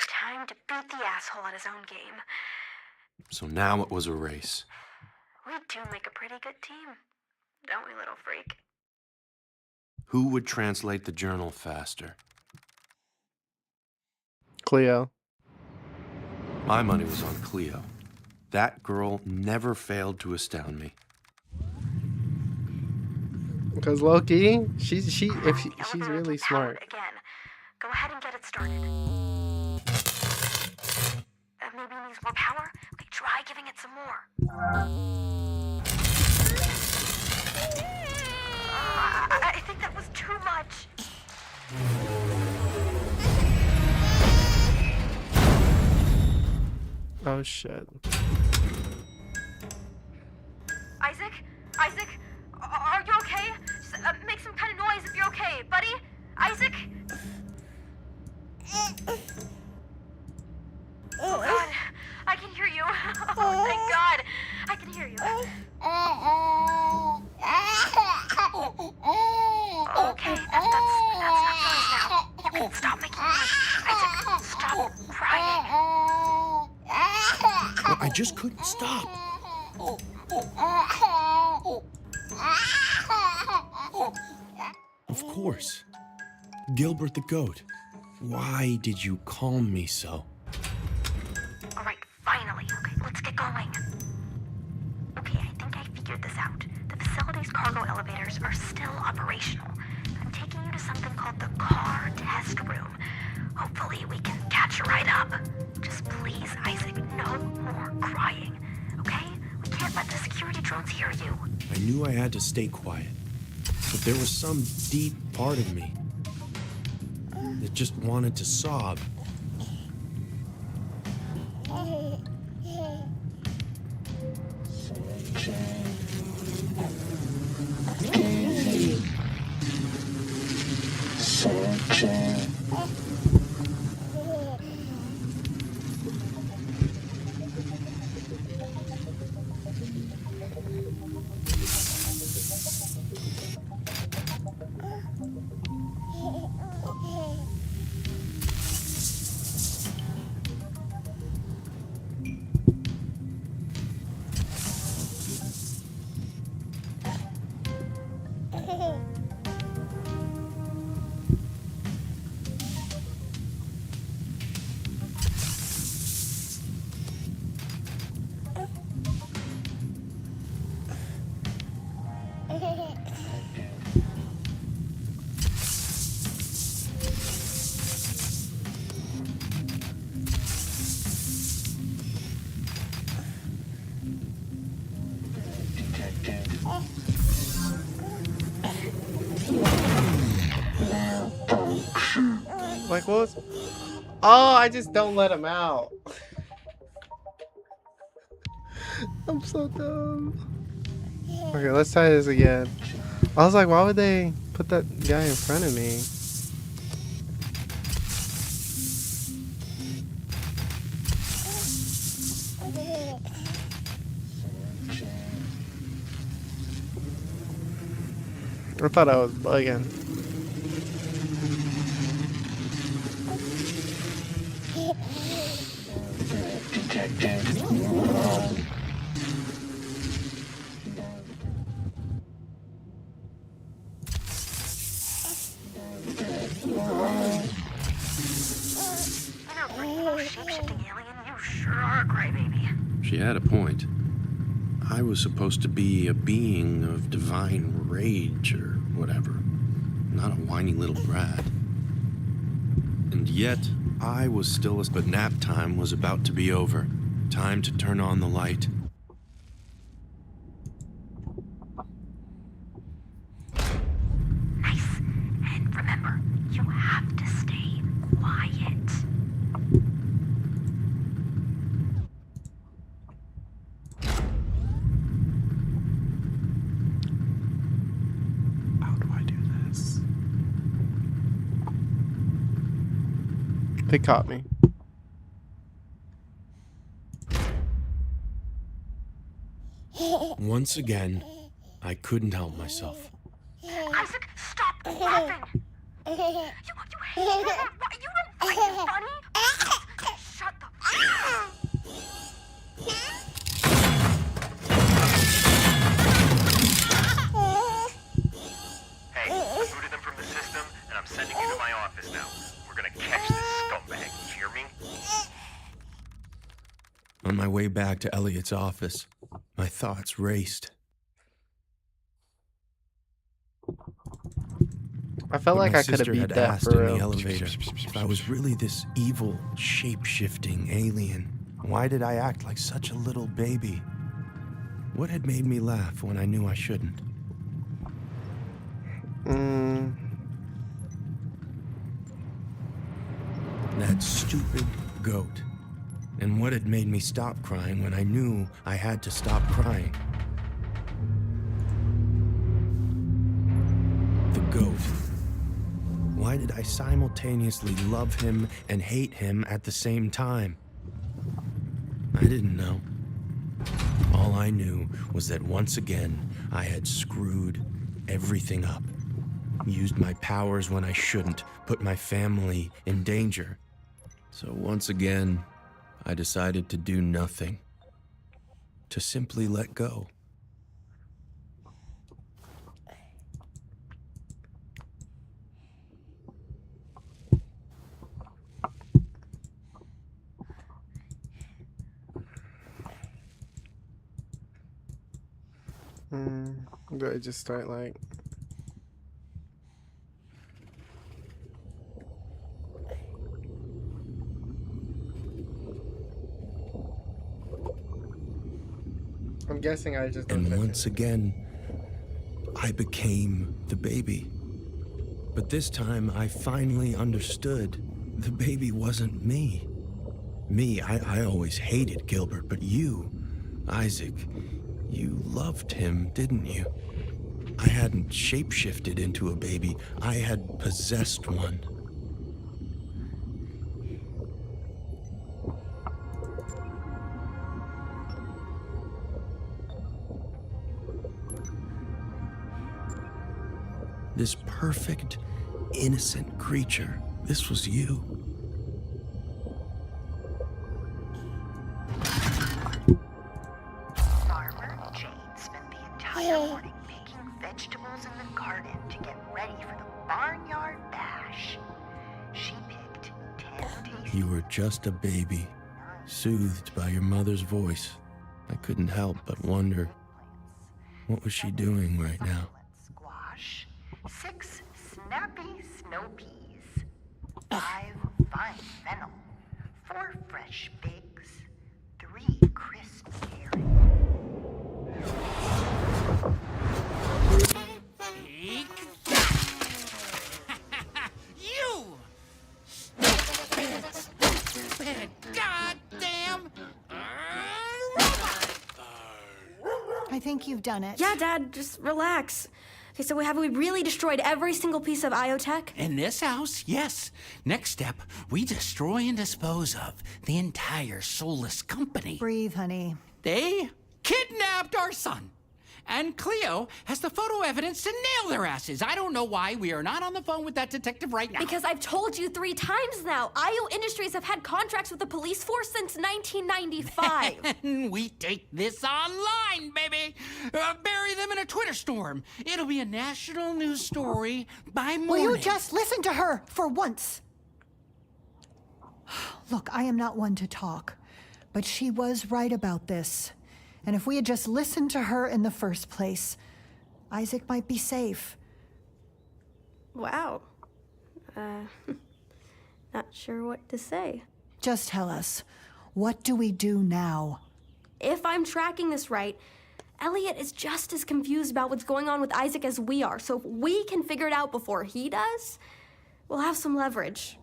F: Time to beat the asshole at his own game.
B: So now it was a race.
F: We do make a pretty good team, don't we, little freak?
B: Who would translate the journal faster?
A: Cleo.
B: My money was on Cleo. That girl never failed to astound me.
A: Because Loki, she's really smart.
F: Again. Go ahead and get it started. Maybe it needs more power? Okay, try giving it some more. I think that was too much.
A: Oh shit.
F: Isaac, are you okay? Just, make some kind of noise if you're okay, buddy. Isaac. Oh God, I can hear you. Oh, thank God, I can hear you. Okay, that's enough noise now. You can stop making noise. Isaac, stop crying.
B: I just couldn't stop. Of course. Gilbert the goat. Why did you calm me so?
F: All right, finally. Okay, let's get going. Okay, I think I figured this out. The facility's cargo elevators are still operational. I'm taking you to something called the car test room. Hopefully we can catch a ride up. Just please, Isaac, no more crying, okay? We can't let the security drones hear you.
B: I knew I had to stay quiet, but there was some deep part of me that just wanted to sob.
A: Like, what was... Oh, I just don't let him out. I'm so dumb. Okay, let's try this again. I was like, why would they put that guy in front of me? I thought I was bugging.
F: Shape-shifting alien, you sure are a crybaby.
B: She had a point. I was supposed to be a being of divine rage or whatever, not a whiny little brat. And yet, I was still but nap time was about to be over. Time to turn on the light.
F: Nice. And remember, you have to stay quiet.
A: How do I do this? They caught me.
B: Once again, I couldn't help myself.
F: Isaac, stop laughing! You hate it! You don't find it funny? Shut the...
H: Hey, I booted them from the system, and I'm sending you to my office now. We're gonna catch this scumbag, you hear me?
B: On my way back to Elliot's office, my thoughts raced.
A: I felt like I could have beat that
B: asked
A: for
B: in the
A: real.
B: elevator if I was really this evil, shape-shifting alien. Why did I act like such a little baby? What had made me laugh when I knew I shouldn't? That stupid goat. And what had made me stop crying when I knew I had to stop crying? The goat. Why did I simultaneously love him and hate him at the same time? I didn't know. All I knew was that once again, I had screwed everything up. Used my powers when I shouldn't, put my family in danger. So once again, I decided to do nothing. To simply let go.
A: Do I just start like? I'm guessing I just don't.
B: And once again, I became the baby. But this time, I finally understood. The baby wasn't me. I always hated Gilbert, but you, Isaac, you loved him, didn't you? I hadn't shapeshifted into a baby. I had possessed one. This perfect, innocent creature. This was you.
M: Farmer Jane spent the entire morning picking vegetables in the garden to get ready for the barnyard bash. She picked 10 tasty...
B: You were just a baby, soothed by your mother's voice. I couldn't help but wonder, what was she doing right now?
M: Squash, 6 snappy snow peas, 5 fine fennel, 4 fresh figs, 3 crisp carrots.
J: You! Stupid, goddamn robot!
L: I think you've done it.
G: Yeah, Dad, just relax. Okay, so have we really destroyed every single piece of IoTech?
J: In this house, yes. Next step, we destroy and dispose of the entire soulless company.
L: Breathe, honey.
J: They kidnapped our son. And Cleo has the photo evidence to nail their asses. I don't know why we are not on the phone with that detective right now.
G: Because I've told you 3 times now. IO Industries have had contracts with the police force since 1995.
J: And we take this online, baby. Bury them in a Twitter storm. It'll be a national news story by morning.
L: Will you just listen to her for once? Look, I am not one to talk, but she was right about this. And if we had just listened to her in the first place, Isaac might be safe.
G: Wow. Not sure what to say.
L: Just tell us, what do we do now?
G: If I'm tracking this right, Elliot is just as confused about what's going on with Isaac as we are. So if we can figure it out before he does, we'll have some leverage.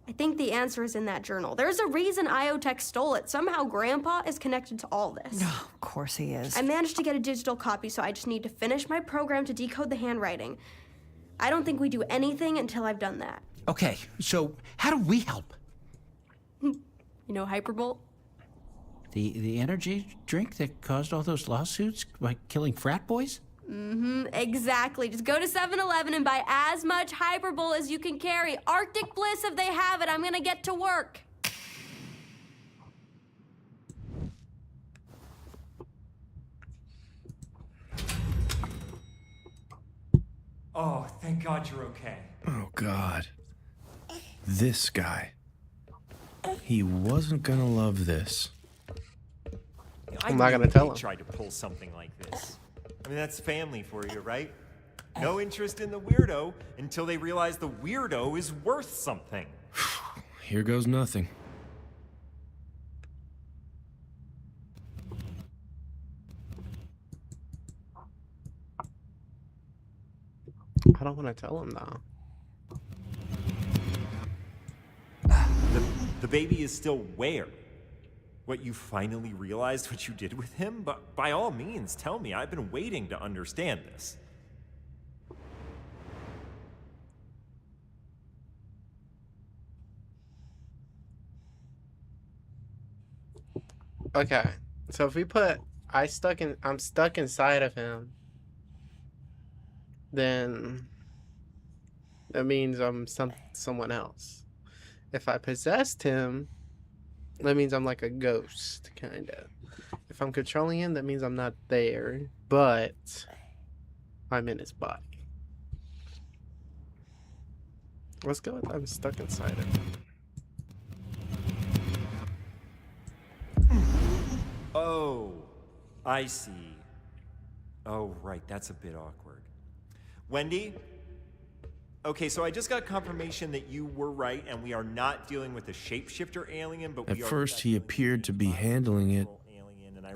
G: I think the answer is in that journal. There's a reason IoTech stole it. Somehow Grandpa is connected to all this.
L: Oh, of course he is.
G: I managed to get a digital copy, so I just need to finish my program to decode the handwriting. I don't think we do anything until I've done that.
J: Okay, so how do we help?
G: You know Hyperbolt?
J: The energy drink that caused all those lawsuits by killing frat boys?
G: Exactly. Just go to 7-Eleven and buy as much Hyperbolt as you can carry. Arctic Bliss if they have it. I'm gonna get to work.
H: Oh, thank God you're okay.
B: Oh, God. This guy. He wasn't gonna love this.
A: I'm not gonna tell him.
H: Tried to pull something like this. I mean, that's family for you, right? No interest in the weirdo until they realize the weirdo is worth something.
B: Here goes nothing.
A: I don't want to tell him though.
H: The baby is still where? What, you finally realized what you did with him? But by all means, tell me. I've been waiting to understand this.
A: Okay, so if we put I'm stuck inside of him, then that means I'm someone else. If I possessed him, that means I'm like a ghost, kind of. If I'm controlling him, that means I'm not there, but I'm in his body. Let's go with I'm stuck inside of him.
H: Oh, I see. Oh, right, that's a bit awkward. Wendy? Okay, so I just got confirmation that you were right, and we are not dealing with a shapeshifter alien, but
B: At first, he appeared to be handling it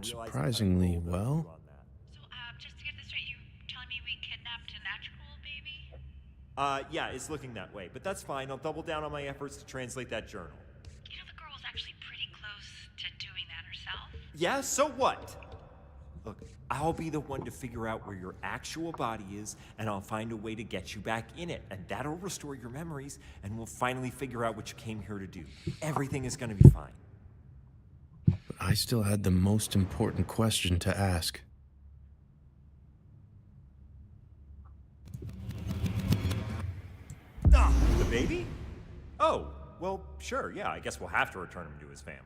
B: surprisingly well.
F: So, just to get this straight, you telling me we kidnapped an actual baby?
H: Yeah, it's looking that way, but that's fine. I'll double down on my efforts to translate that journal.
F: You know, the girl was actually pretty close to doing that herself.
H: Yeah, so what? Look, I'll be the one to figure out where your actual body is, and I'll find a way to get you back in it, and that'll restore your memories, and we'll finally figure out what you came here to do. Everything is gonna be fine.
B: But I still had the most important question to ask.
H: Ah, the baby? Oh, well, sure, yeah, I guess we'll have to return him to his family.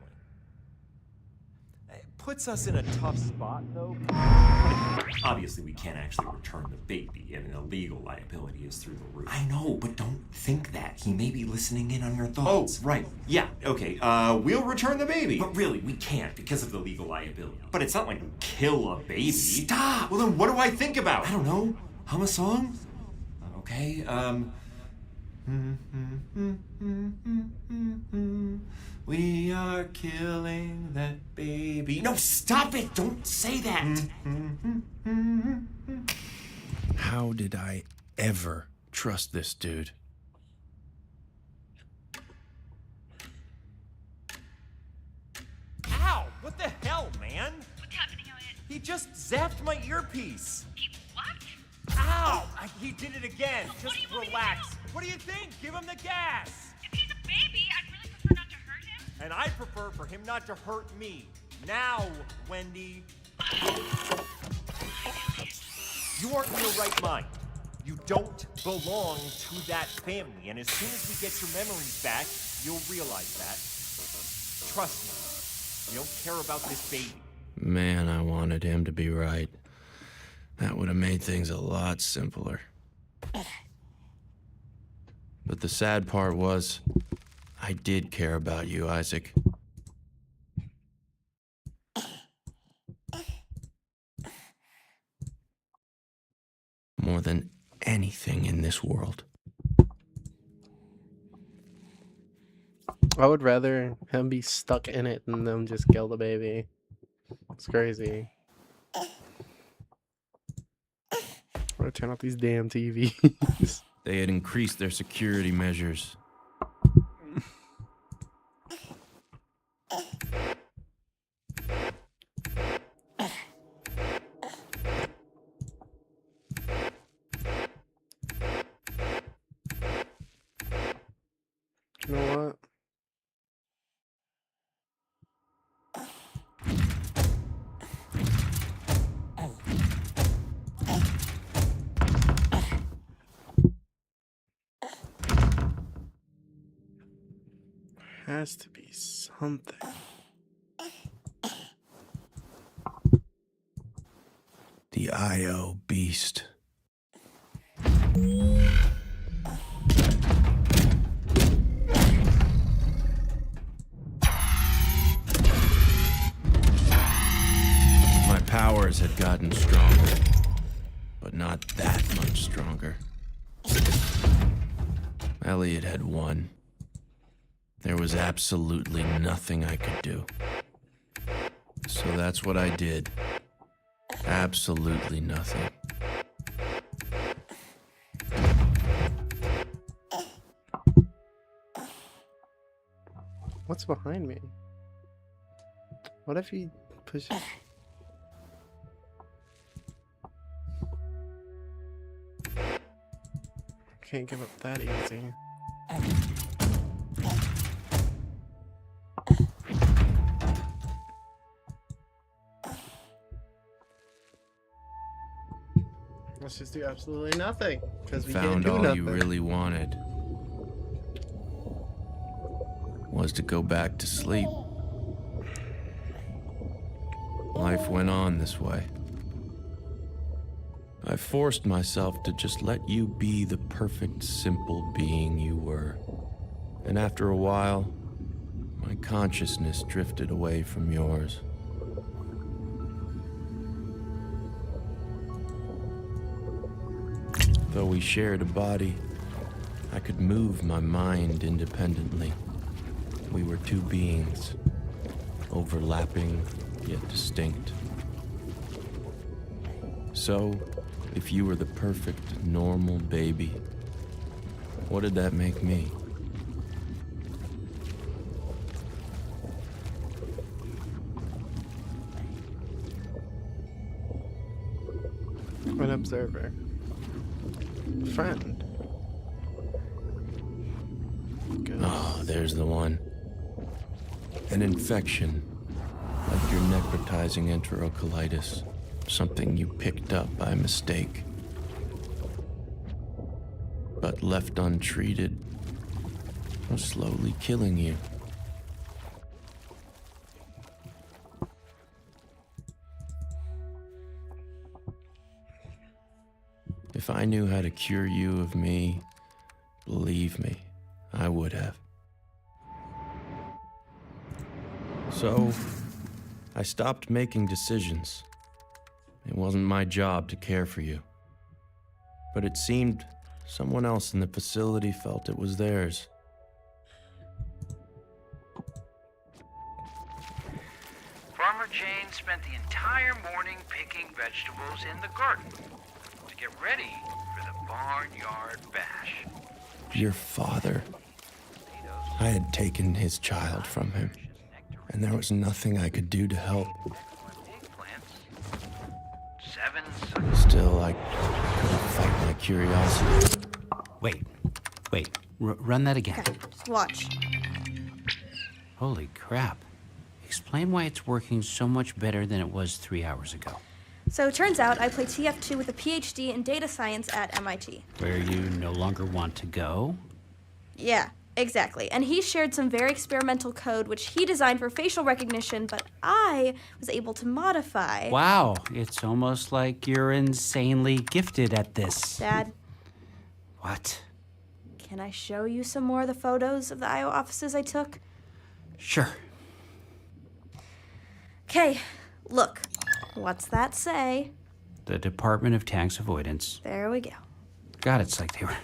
H: It puts us in a tough spot, though. Obviously, we can't actually return the baby, and the legal liability is through the roof.
N: I know, but don't think that. He may be listening in on your thoughts.
H: Oh, right. Yeah, okay. We'll return the baby.
N: But really, we can't because of the legal liability.
H: But it's not like we kill a baby.
N: Stop!
H: Well, then what do I think about?
N: I don't know. Hum a song? Okay,
H: We are killing that baby.
N: No, stop it! Don't say that!
B: How did I ever trust this dude?
H: Ow! What the hell, man?
F: What's happening, Elliot?
H: He just zapped my earpiece.
F: He what?
H: Ow! He did it again.
F: Well,
H: Just
F: what do you want me to
H: relax.
F: do?
H: What do you think? Give him the gas.
F: If he's a baby, I'd really prefer not to hurt him.
H: And I prefer for him not to hurt me. Now, Wendy. You aren't in your right mind. You don't belong to that family. And as soon as we get your memories back, you'll realize that. Trust me. You don't care about this baby.
B: Man, I wanted him to be right. That would have made things a lot simpler. But the sad part was, I did care about you, Isaac. More than anything in this world.
A: I would rather him be stuck in it than them just kill the baby. It's crazy. I'm gonna turn off these damn TVs.
B: They had increased their security measures.
A: You know what? Has to be something.
B: The IO beast. My powers had gotten stronger, but not that much stronger. Elliot had won. There was absolutely nothing I could do. So that's what I did. Absolutely nothing.
A: What's behind me? What if he pushes? Can't give up that easy. Let's just do absolutely nothing, because we can't
B: Found
A: do
B: all
A: nothing.
B: you really wanted was to go back to sleep. Life went on this way. I forced myself to just let you be the perfect, simple being you were. And after a while, my consciousness drifted away from yours. Though we shared a body, I could move my mind independently. We were two beings, overlapping yet distinct. So, if you were the perfect, normal baby, what did that make me?
A: An observer. Friend.
B: Oh, there's the one. An infection, like your necrotizing enterocolitis. Something you picked up by mistake. But left untreated, was slowly killing you. If I knew how to cure you of me, believe me, I would have. So, I stopped making decisions. It wasn't my job to care for you. But it seemed someone else in the facility felt it was theirs.
J: Farmer Jane spent the entire morning picking vegetables in the garden to get ready for the barnyard bash.
B: Your father. I had taken his child from him, and there was nothing I could do to help. Still, I couldn't fight my curiosity.
J: Wait. Run that again.
O: Okay, just watch.
J: Holy crap. Explain why it's working so much better than it was 3 hours ago.
O: So it turns out I play TF2 with a PhD in data science at MIT.
J: Where you no longer want to go?
O: Yeah, exactly. And he shared some very experimental code which he designed for facial recognition, but I was able to modify.
J: Wow, it's almost like you're insanely gifted at this.
O: Dad,
J: What?
O: can I show you some more of the photos of the IO offices I took?
J: Sure.
O: Okay, look. What's that say?
J: The Department of Tax Avoidance.
O: There we go.
J: God, it's like they were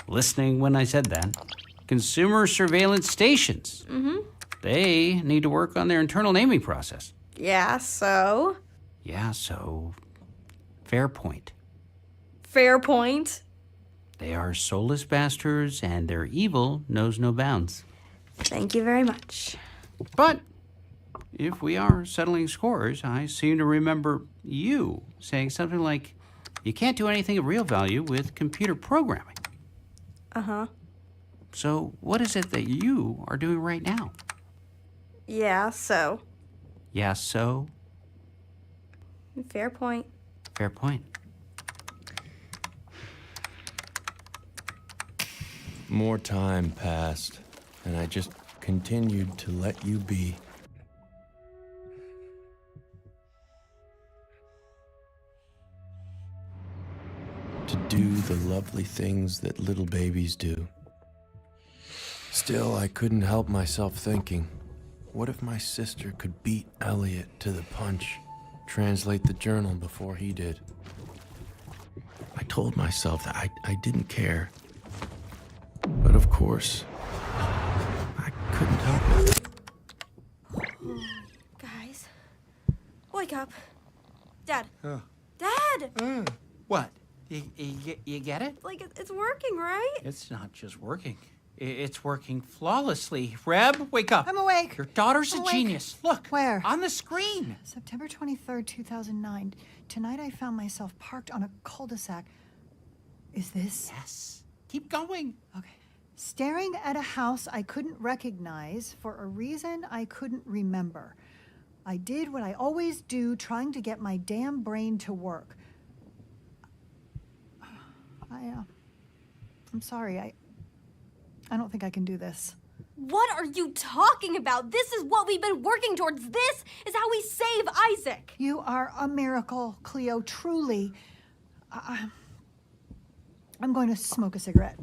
J: listening when I said that. Consumer surveillance stations.
O: Mm-hmm.
J: They need to work on their internal naming process.
O: Yeah, so?
J: Yeah, so... Fair point.
O: Fair point.
J: They are soulless bastards, and their evil knows no bounds.
O: Thank you very much.
J: But if we are settling scores, I seem to remember you saying something like, you can't do anything of real value with computer programming.
O: Uh-huh.
J: So what is it that you are doing right now?
O: Yeah, so?
J: Yeah, so?
O: Fair point.
J: Fair point.
B: More time passed, and I just continued to let you be. To do the lovely things that little babies do. Still, I couldn't help myself thinking, what if my sister could beat Elliot to the punch, translate the journal before he did? I told myself that I didn't care. But of course, I couldn't help it.
O: Guys, wake up. Dad.
J: Oh.
O: Dad!
J: What? You get it?
O: Like, it's working, right?
J: It's not just working. It's working flawlessly. Reb, wake up.
L: I'm awake.
J: Your daughter's
L: I'm
J: a
L: awake.
J: genius. Look.
L: Where?
J: On the screen.
L: September 23rd, 2009. Tonight I found myself parked on a cul-de-sac. Is this?
J: Yes. Keep going.
L: Okay. Staring at a house I couldn't recognize for a reason I couldn't remember. I did what I always do, trying to get my damn brain to work. I'm sorry. I don't think I can do this.
O: What are you talking about? This is what we've been working towards. This is how we save Isaac.
L: You are a miracle, Cleo, truly. I'm going to smoke a cigarette.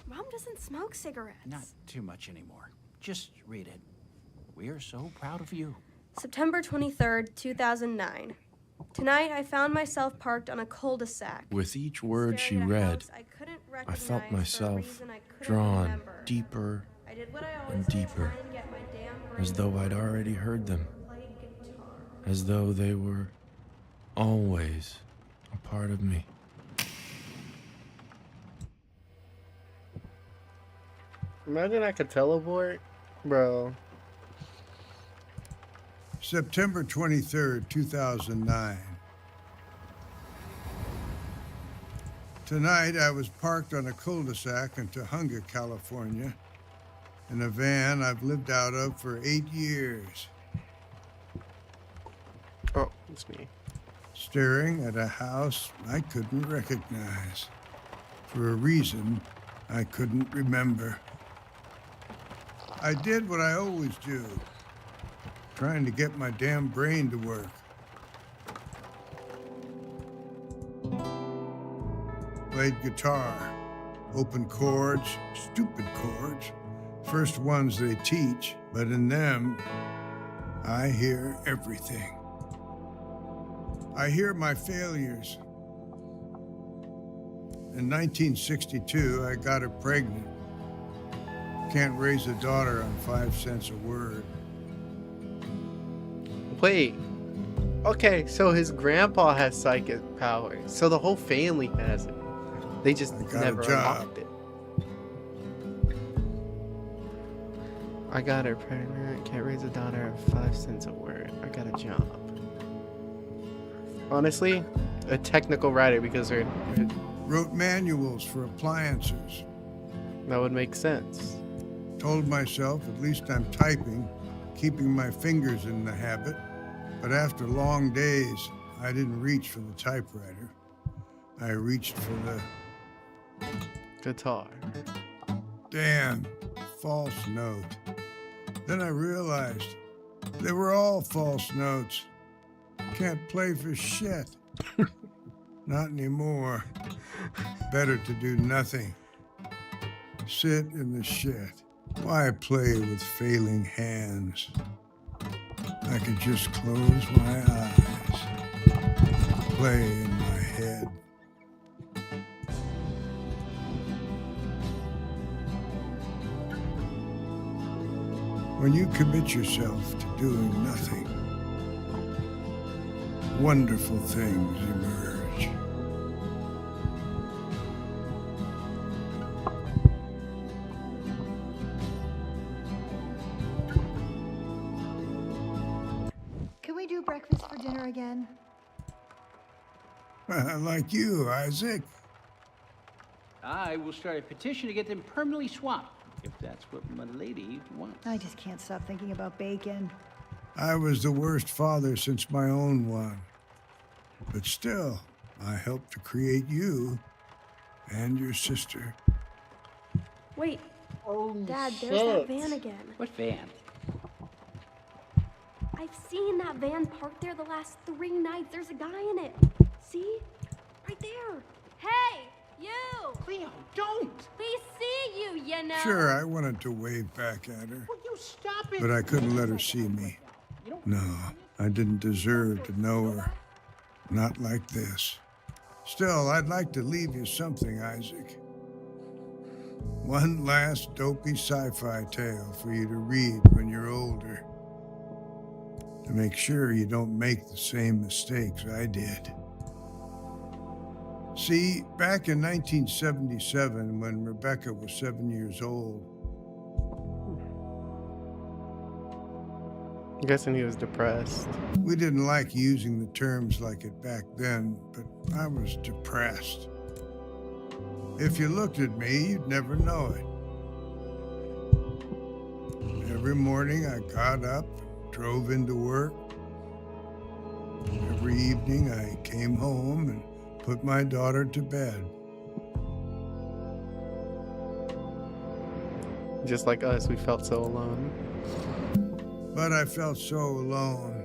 O: Mom doesn't smoke cigarettes.
J: Not too much anymore. Just read it. We are so proud of you.
O: September 23rd, 2009. Tonight, I found myself parked on a cul-de-sac.
B: With each word she
O: staring at a
B: read,
O: house I couldn't
B: I felt
O: recognize for a
B: myself
O: reason I couldn't
B: drawn
O: remember.
B: deeper
O: I did what I
B: and
O: always do,
B: deeper,
O: try and get my damn
B: as though I'd already heard them,
O: play guitar.
B: as though they were always a part of me.
A: Imagine I could teleport, bro.
P: September 23rd, 2009. Tonight, I was parked on a cul-de-sac in Tahunga, California, in a van I've lived out of for 8 years.
A: Oh, it's me.
P: Staring at a house I couldn't recognize, for a reason I couldn't remember. I did what I always do, trying to get my damn brain to work. Played guitar, open chords, stupid chords, first ones they teach, but in them, I hear everything. I hear my failures. In 1962, I got her pregnant. Can't raise a daughter on 5 cents a word.
A: Wait. Okay, so his grandpa has psychic powers. So the whole family has it. They just never unlocked it. I got her pregnant. Can't raise a daughter of 5 cents a word. I got a job. Honestly, a technical writer because her
P: Wrote manuals for appliances.
A: that would make sense.
P: Told myself at least I'm typing, keeping my fingers in the habit. But after long days, I didn't reach for the typewriter. I reached for the
A: guitar.
P: Damn false note. Then I realized they were all false notes. Can't play for shit. Not anymore. Better to do nothing. Sit in the shit. Why play with failing hands? I could just close my eyes. Play in my head. When you commit yourself to doing nothing, wonderful things emerge.
L: Can we do breakfast for dinner again?
P: Like you, Isaac.
J: I will start a petition to get them permanently swapped, if that's what my lady wants.
L: I just can't stop thinking about bacon.
P: I was the worst father since my own one. But still, I helped to create you and your sister.
O: Wait,
A: Holy
O: Dad, there's
A: shit.
O: that van again.
J: What van?
O: I've seen that van parked there the last 3 nights. There's a guy in it. See? Right there.
K: Hey, you!
J: Cleo, don't!
K: We see you, you know.
P: Sure, I wanted to wave back at her,
J: Will you stop it?
P: but I couldn't let her see me. No, I didn't deserve to know her. Not like this. Still, I'd like to leave you something, Isaac. One last dopey sci-fi tale for you to read when you're older. To make sure you don't make the same mistakes I did. See, back in 1977, when Rebecca was 7 years old,
A: I'm guessing he was depressed.
P: we didn't like using the terms like it back then, but I was depressed. If you looked at me, you'd never know it. Every morning I got up, drove into work. Every evening I came home and put my daughter to bed.
A: Just like us, we felt so alone.
P: But I felt so alone.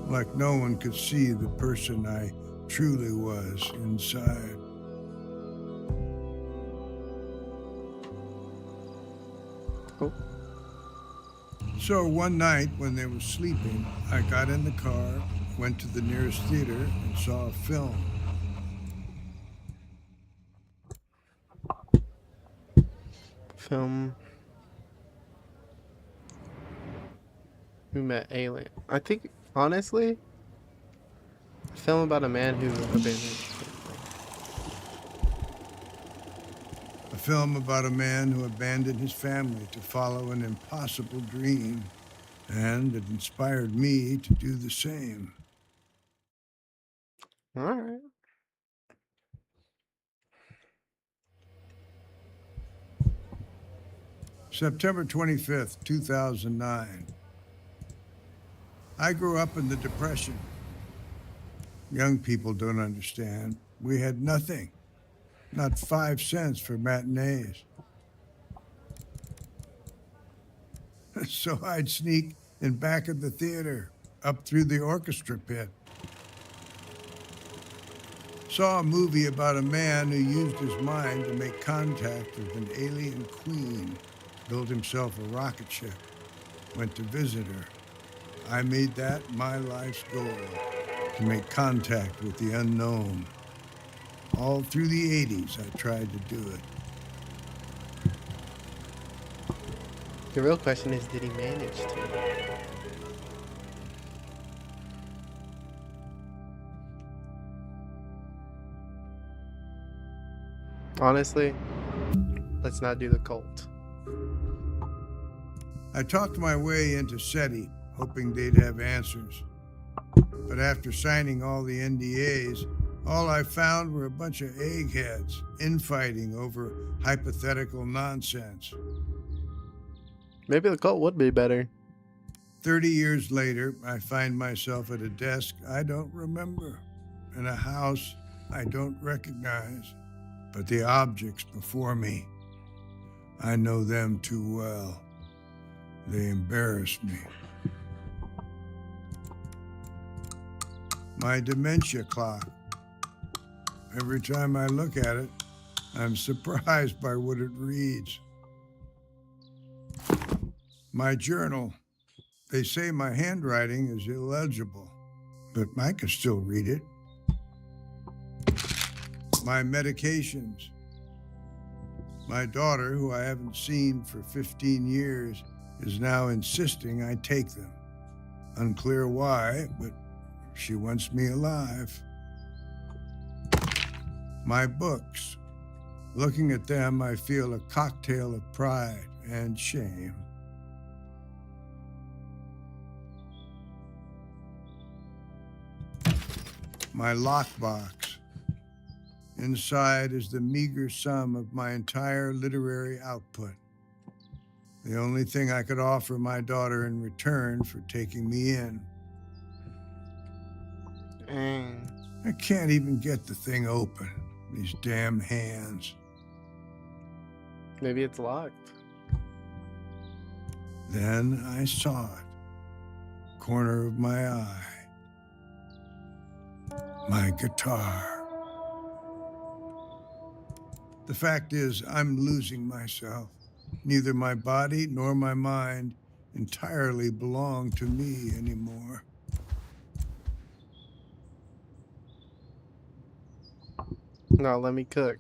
P: Like no one could see the person I truly was inside.
A: Oh.
P: So one night when they were sleeping, I got in the car, went to the nearest theater, and saw a film.
A: Film. Who met alien? I think, honestly, a film about a man who abandoned.
P: A film about a man who abandoned his family to follow an impossible dream, and it inspired me to do the same.
A: All right.
P: September 25th, 2009. I grew up in the Depression. Young people don't understand. We had nothing, not 5 cents for matinees. So I'd sneak in back of the theater, up through the orchestra pit. Saw a movie about a man who used his mind to make contact with an alien queen, built himself a rocket ship, went to visit her. I made that my life's goal, to make contact with the unknown. All through the 80s, I tried to do it.
A: The real question is, did he manage to? Honestly, let's not do the cult.
P: I talked my way into SETI, hoping they'd have answers. But after signing all the NDAs, all I found were a bunch of eggheads infighting over hypothetical nonsense.
A: Maybe the cult would be better.
P: 30 years later, I find myself at a desk I don't remember, in a house I don't recognize, but the objects before me, I know them too well. They embarrass me. My dementia clock. Every time I look at it, I'm surprised by what it reads. My journal. They say my handwriting is illegible, but I can still read it. My medications. My daughter, who I haven't seen for 15 years, is now insisting I take them. Unclear why, but she wants me alive. My books. Looking at them, I feel a cocktail of pride and shame. My lockbox. Inside is the meager sum of my entire literary output. The only thing I could offer my daughter in return for taking me in. I can't even get the thing open. These damn hands.
A: Maybe it's locked.
P: Then I saw it. Corner of my eye. My guitar. The fact is, I'm losing myself. Neither my body nor my mind entirely belong to me anymore.
A: Now let me cook.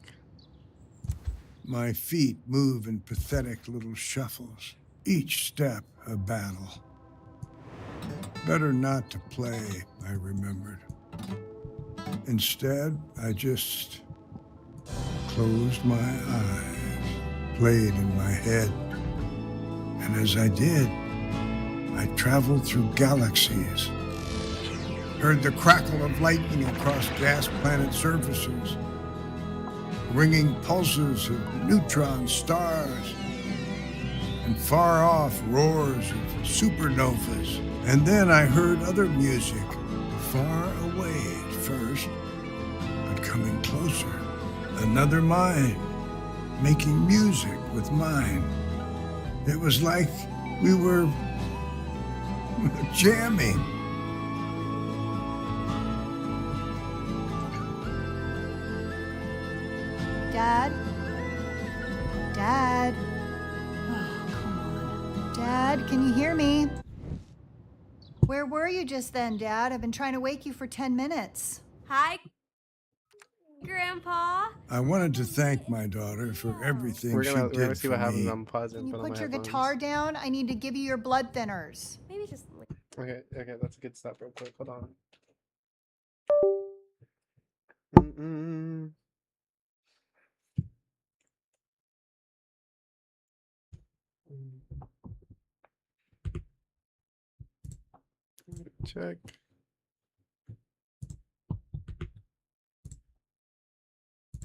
P: My feet move in pathetic little shuffles, each step a battle. Better not to play, I remembered. Instead, I just closed my eyes, played in my head. And as I did, I traveled through galaxies, heard the crackle of lightning across gas planet surfaces, ringing pulses of neutron stars, and far off roars of supernovas. And then I heard other music, far away at first, but coming closer. Another mind, making music with mine. It was like we were jamming.
L: Dad? Dad? Oh, come on. Dad? Dad, can you hear me? Where were you just then, Dad? I've been trying to wake you for 10 minutes.
O: Hi, Grandpa.
P: I wanted to thank my daughter for everything she
A: we're gonna
P: did
A: see
P: for
A: what happens.
P: me.
A: I'm pausing.
L: Can you
A: Put on
L: put
A: my
L: your
A: headphones.
L: guitar down? I need to give you your blood thinners.
O: Maybe just.
A: Okay, that's a good stop real quick. Hold on. Check.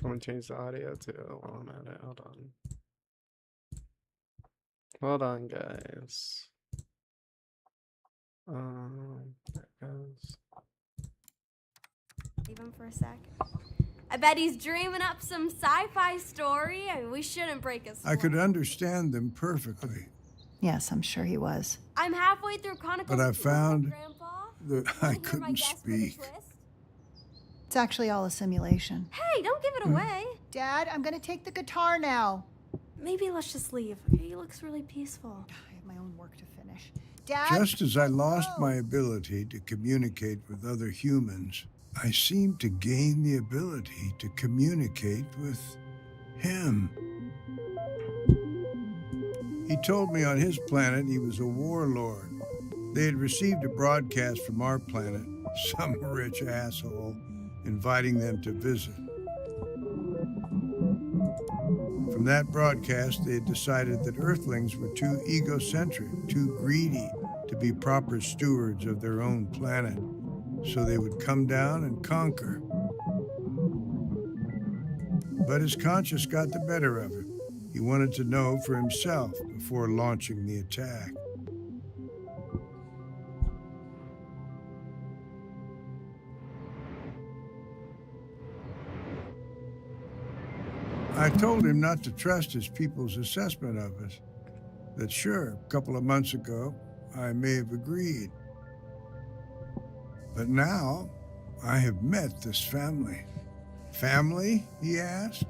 A: I'm gonna change the audio too while I'm at it. Hold on. Hold on, guys. There it goes.
O: Leave him for a sec. I bet he's dreaming up some sci-fi story. I mean, we shouldn't break his.
P: I could understand them perfectly.
L: Yes, I'm sure he was.
O: I'm halfway through Chronicles.
P: But I found
O: Grandpa.
P: that I couldn't speak.
L: It's actually all a simulation.
O: Hey, don't give it away.
L: Dad, I'm gonna take the guitar now.
O: Maybe let's just leave. He looks really peaceful.
L: I have my own work to finish. Dad?
P: Just as I lost my ability to communicate with other humans, I seemed to gain the ability to communicate with him. He told me on his planet he was a warlord. They had received a broadcast from our planet, some rich asshole, inviting them to visit. From that broadcast, they had decided that Earthlings were too egocentric, too greedy to be proper stewards of their own planet, so they would come down and conquer. But his conscience got the better of him. He wanted to know for himself before launching the attack. I told him not to trust his people's assessment of us. That sure, a couple of months ago, I may have agreed. But now, I have met this family. Family, he asked?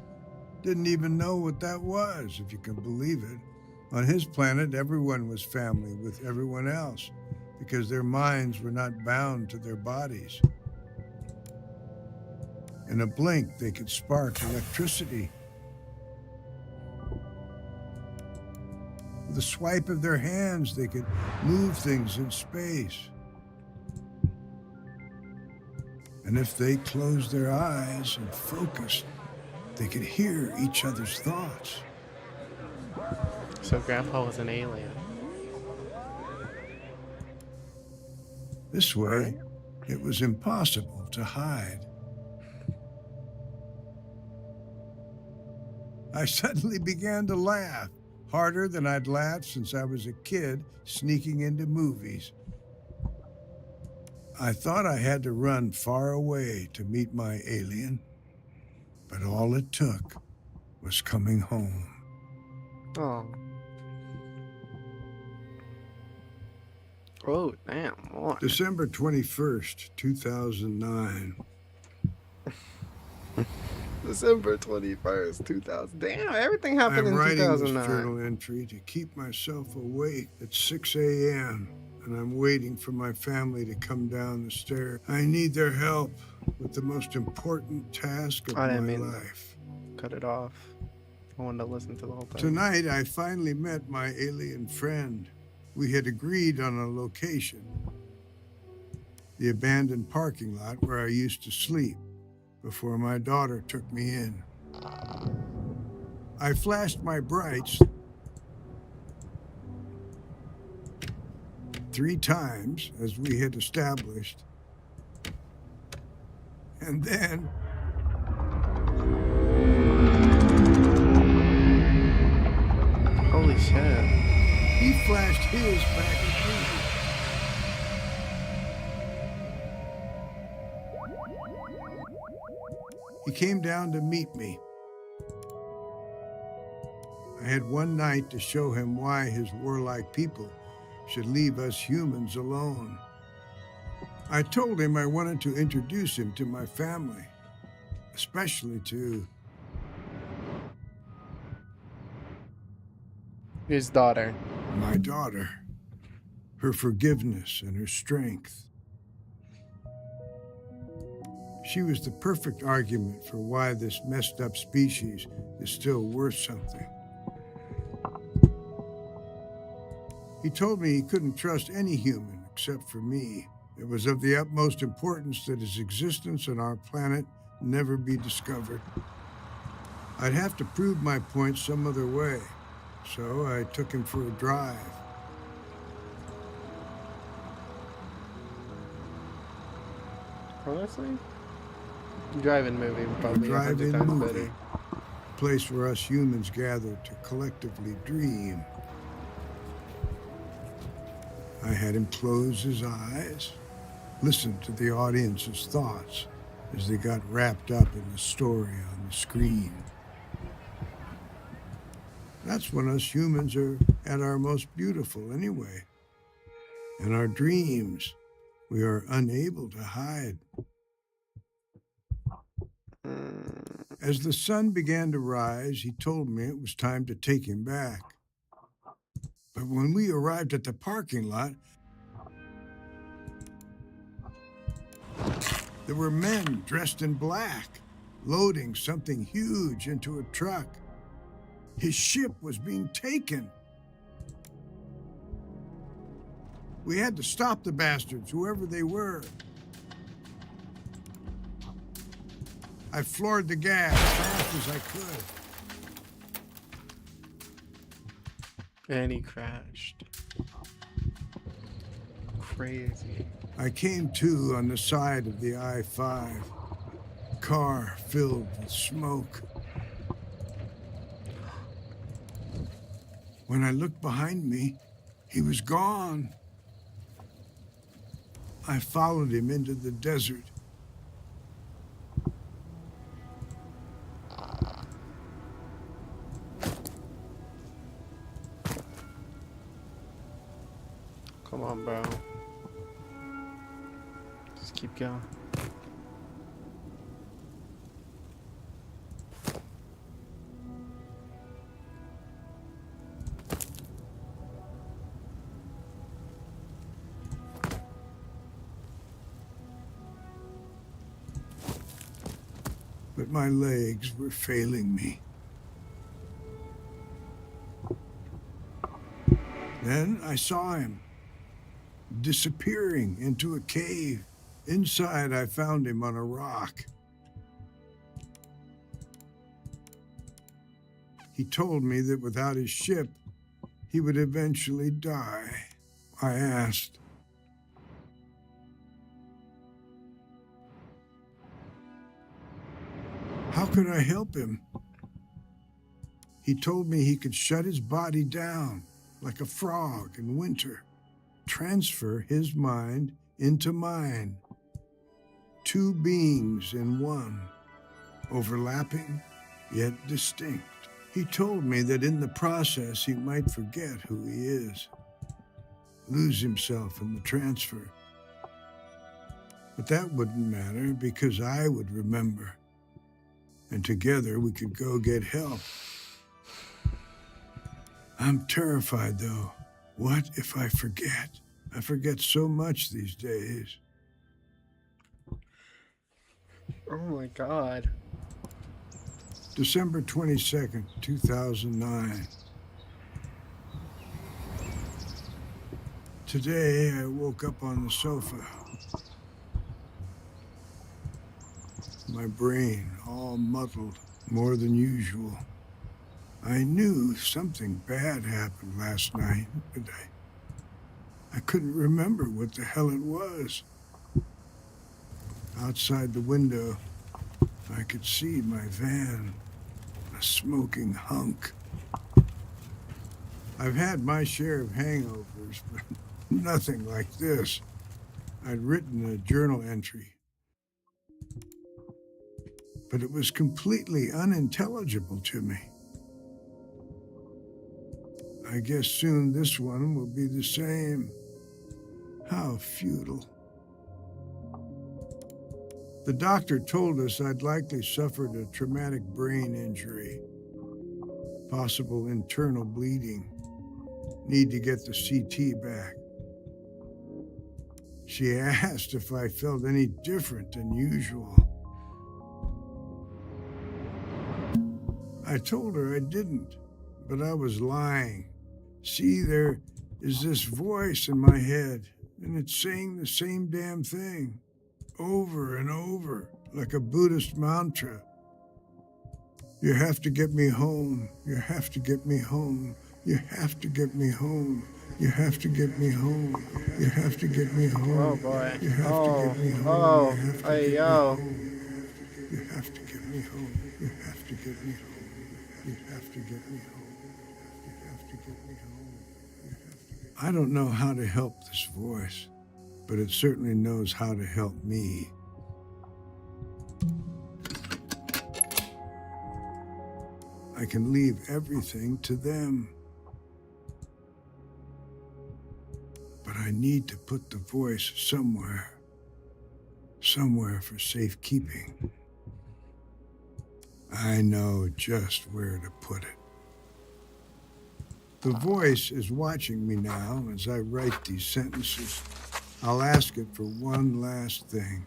P: Didn't even know what that was, if you can believe it. On his planet, everyone was family with everyone else, because their minds were not bound to their bodies. In a blink, they could spark electricity. With a swipe of their hands, they could move things in space. And if they closed their eyes and focused, they could hear each other's thoughts.
A: So Grandpa was an alien.
P: This way, it was impossible to hide. I suddenly began to laugh, harder than I'd laughed since I was a kid sneaking into movies. I thought I had to run far away to meet my alien, but all it took was coming home.
A: Oh. Oh, damn. What?
P: December 21st, 2009.
A: December 21st, 2000. Damn, everything happened
P: I'm
A: in
P: writing this
A: 2009.
P: journal entry to keep myself awake at 6 a.m., and I'm waiting for my family to come down the stairs. I need their help with the most important task of my life.
A: Cut it off. I wanted to listen to the whole thing.
P: Tonight, I finally met my alien friend. We had agreed on a location. The abandoned parking lot where I used to sleep before my daughter took me in. I flashed my brights 3 times, as we had established. And then...
A: Holy shit.
P: He flashed his back at me. He came down to meet me. I had one night to show him why his warlike people should leave us humans alone. I told him I wanted to introduce him to my family, especially to
A: his daughter.
P: my daughter, her forgiveness and her strength. She was the perfect argument for why this messed up species is still worth something. He told me he couldn't trust any human except for me. It was of the utmost importance that his existence on our planet never be discovered. I'd have to prove my point some other way, so I took him for a drive.
A: Honestly, drive-in movie would probably be 100
P: drive-in
A: times
P: movie.
A: better.
P: A place where us humans gather to collectively dream. I had him close his eyes, listen to the audience's thoughts as they got wrapped up in the story on the screen. That's when us humans are at our most beautiful anyway. In our dreams, we are unable to hide. As the sun began to rise, he told me it was time to take him back. But when we arrived at the parking lot, there were men dressed in black, loading something huge into a truck. His ship was being taken. We had to stop the bastards, whoever they were. I floored the gas as fast as I could.
A: And he crashed. Crazy.
P: I came to on the side of the I-5. Car filled with smoke. When I looked behind me, he was gone. I followed him into the desert.
A: Come on, bro. Just keep going.
P: But my legs were failing me. Then I saw him disappearing into a cave. Inside, I found him on a rock. He told me that without his ship, he would eventually die. I asked, how could I help him? He told me he could shut his body down like a frog in winter, transfer his mind into mine. Two beings in one, overlapping yet distinct. He told me that in the process he might forget who he is, lose himself in the transfer. But that wouldn't matter because I would remember, and together we could go get help. I'm terrified, though. What if I forget? I forget so much these days.
A: Oh my God.
P: December 22nd, 2009. Today, I woke up on the sofa. My brain all muddled, more than usual. I knew something bad happened last night, but I couldn't remember what the hell it was. Outside the window, I could see my van, a smoking hunk. I've had my share of hangovers, but nothing like this. I'd written a journal entry, but it was completely unintelligible to me. I guess soon this one will be the same. How futile. The doctor told us I'd likely suffered a traumatic brain injury, possible internal bleeding. Need to get the CT back. She asked if I felt any different than usual. I told her I didn't, but I was lying. See, there is this voice in my head, and it's saying the same damn thing, over and over, like a Buddhist mantra. You have to get me home. You have to get me home. You have to get me home. You have to get me home. You have to get me home.
A: Oh boy.
P: You have to get me home.
A: Oh.
P: You have to
A: Hey,
P: get
A: yo.
P: me home. You have to get me home. You have to get me home. You have to get me home. You have to get me home. I don't know how to help this voice, but it certainly knows how to help me. I can leave everything to them. But I need to put the voice somewhere for safekeeping. I know just where to put it. The voice is watching me now as I write these sentences. I'll ask it for one last thing.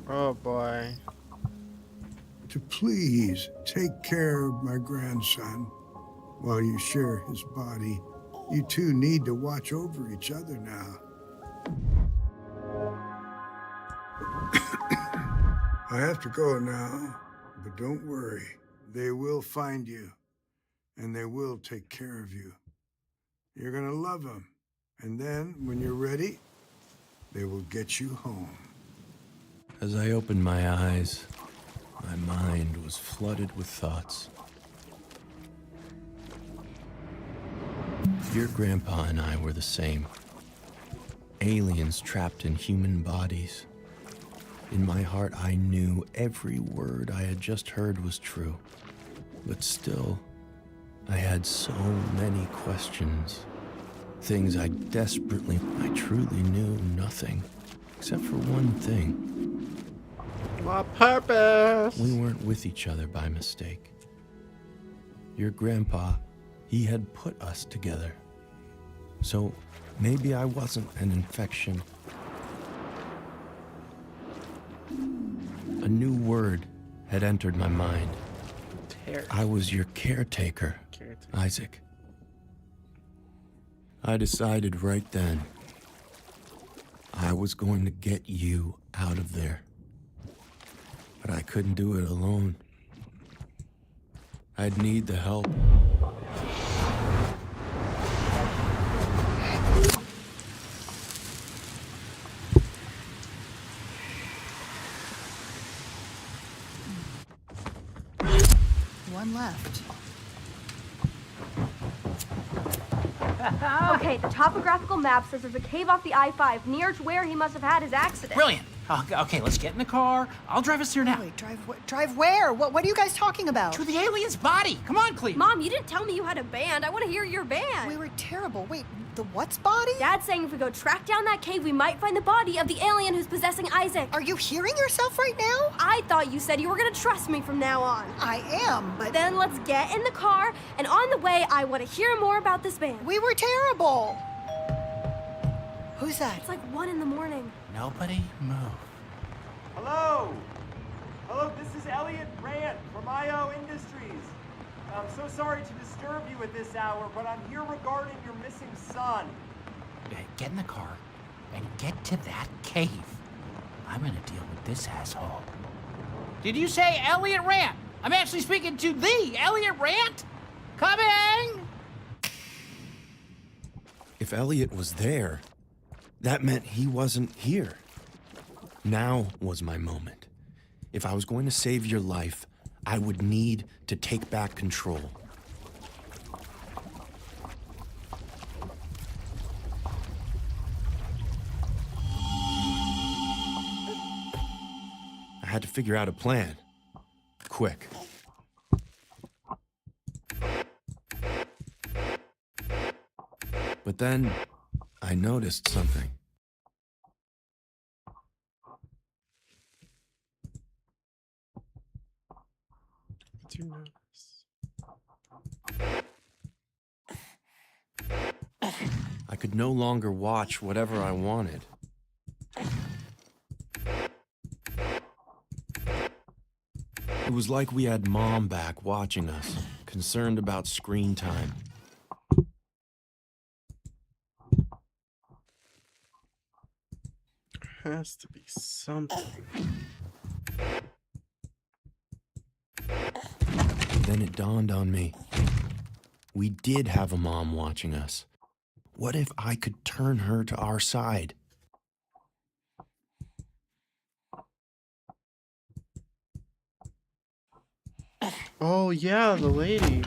A: Oh boy.
P: To please take care of my grandson while you share his body. You two need to watch over each other now. I have to go now, but don't worry. They will find you, and they will take care of you. You're gonna love them, and then, when you're ready, they will get you home.
B: As I opened my eyes, my mind was flooded with thoughts. Your grandpa and I were the same. Aliens trapped in human bodies. In my heart, I knew every word I had just heard was true. But still, I had so many questions. Things I truly knew nothing, except for one thing.
A: My purpose.
B: We weren't with each other by mistake. Your grandpa, he had put us together. So maybe I wasn't an infection. A new word had entered my mind. I was your caretaker, Isaac. I decided right then I was going to get you out of there. But I couldn't do it alone. I'd need the help.
L: One left.
O: Okay, the topographical map says there's a cave off the I-5 near to where he must have had his accident.
J: Brilliant. Okay, let's get in the car. I'll drive us there now.
L: Wait, drive where? What are you guys talking about?
J: To the alien's body. Come on, Cleve.
O: Mom, you didn't tell me you had a band. I want to hear your band.
L: We were terrible. Wait, the what's body?
O: Dad's saying if we go track down that cave, we might find the body of the alien who's possessing Isaac.
L: Are you hearing yourself right now?
O: I thought you said you were going to trust me from now on.
L: I am, but...
O: Then let's get in the car, and on the way, I want to hear more about this band.
L: We were terrible. Who's that?
O: It's like 1 a.m.
J: Nobody move.
Q: Hello! Hello, this is Elliot Rand from IO Industries. I'm so sorry to disturb you at this hour, but I'm here regarding your missing son.
J: Get in the car and get to that cave. I'm gonna deal with this asshole. Did you say Elliot Rand? I'm actually speaking to the Elliot Rand. Coming!
B: If Elliot was there, that meant he wasn't here. Now was my moment. If I was going to save your life, I would need to take back control. I had to figure out a plan. Quick. But then I noticed something.
A: did you notice?
B: I could no longer watch whatever I wanted. It was like we had Mom back watching us, concerned about screen time.
A: There has to be something.
B: Then it dawned on me. We did have a mom watching us. What if I could turn her to our side?
A: Oh yeah, the lady.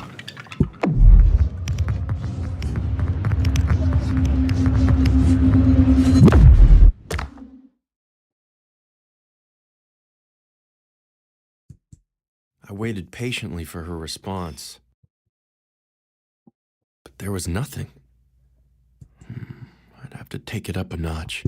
B: I waited patiently for her response. But there was nothing. I'd have to take it up a notch.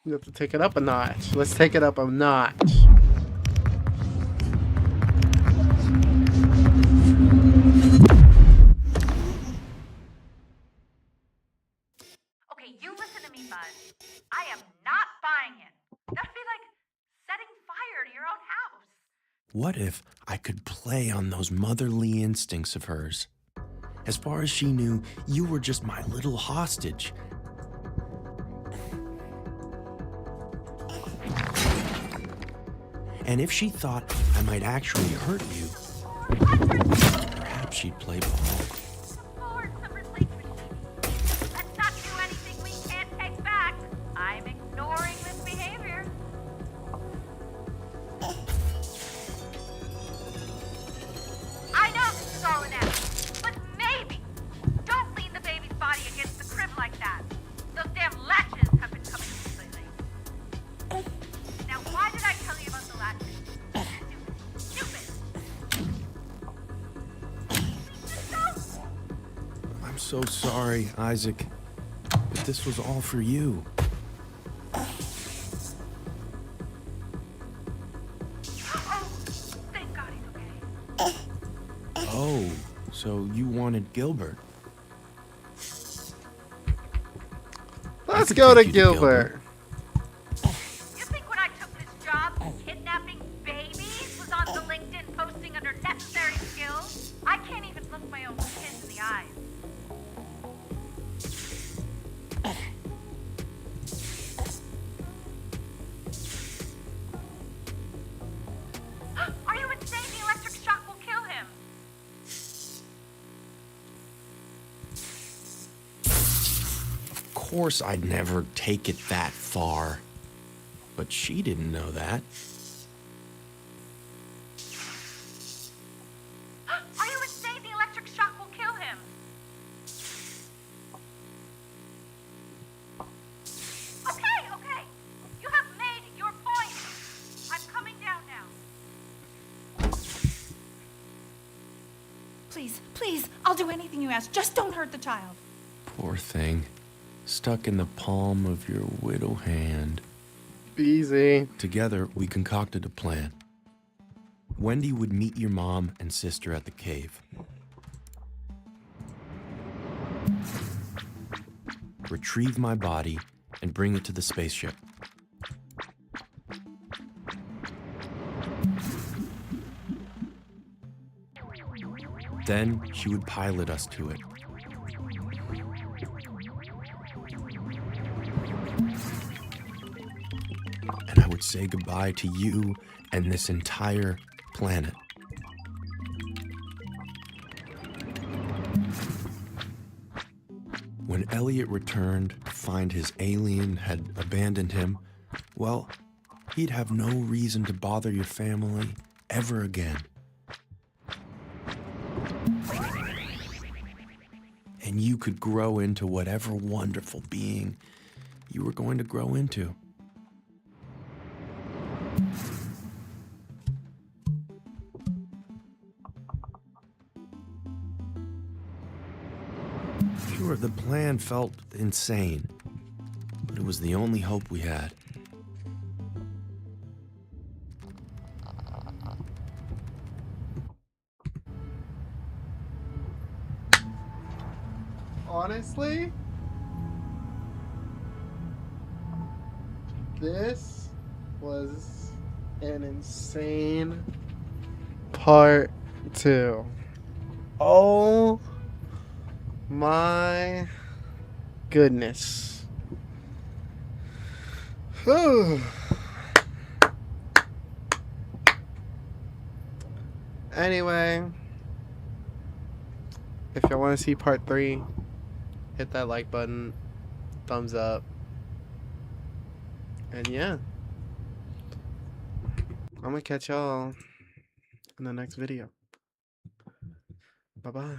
A: You have to take it up a notch. Let's take it up a notch.
F: Okay, you listen to me, Buzz. I am not buying it. That'd be like setting fire to your own house.
B: What if I could play on those motherly instincts of hers? As far as she knew, you were just my little hostage. And if she thought I might actually hurt you, perhaps she'd play ball.
F: Let's not do anything we can't take back. I'm ignoring this behavior. I know this is all an act, but maybe don't lean the baby's body against the crib like that. Those damn latches have been coming loose lately. Now, why did I tell you about the latches? Stupid.
B: I'm so sorry, Isaac, but this was all for you.
F: Thank God he's okay.
B: Oh, so you wanted Gilbert.
A: Let's go to Gilbert.
F: You think when I took this job, kidnapping babies was on the LinkedIn posting under necessary skills? I can't even look my own kids in the eyes. Are you insane? The electric shock will kill him.
B: Of course I'd never take it that far. But she didn't know that.
F: Are you insane? The electric shock will kill him. Okay, okay. You have made your point. I'm coming down now.
G: Please, please, I'll do anything you ask. Just don't hurt the child.
B: Poor thing. Stuck in the palm of your widow hand.
A: Easy.
B: Together, we concocted a plan. Wendy would meet your mom and sister at the cave. Retrieve my body and bring it to the spaceship. Then she would pilot us to it. And I would say goodbye to you and this entire planet. When Elliot returned to find his alien had abandoned him, well, he'd have no reason to bother your family ever again. And you could grow into whatever wonderful being you were going to grow into. the plan felt insane, but it was the only hope we had.
A: Honestly, this was an insane part 2. Oh my goodness. Whew. Anyway, if y'all want to see part 3, hit that like button, thumbs up, and yeah, I'm gonna catch y'all in the next video. Bye bye.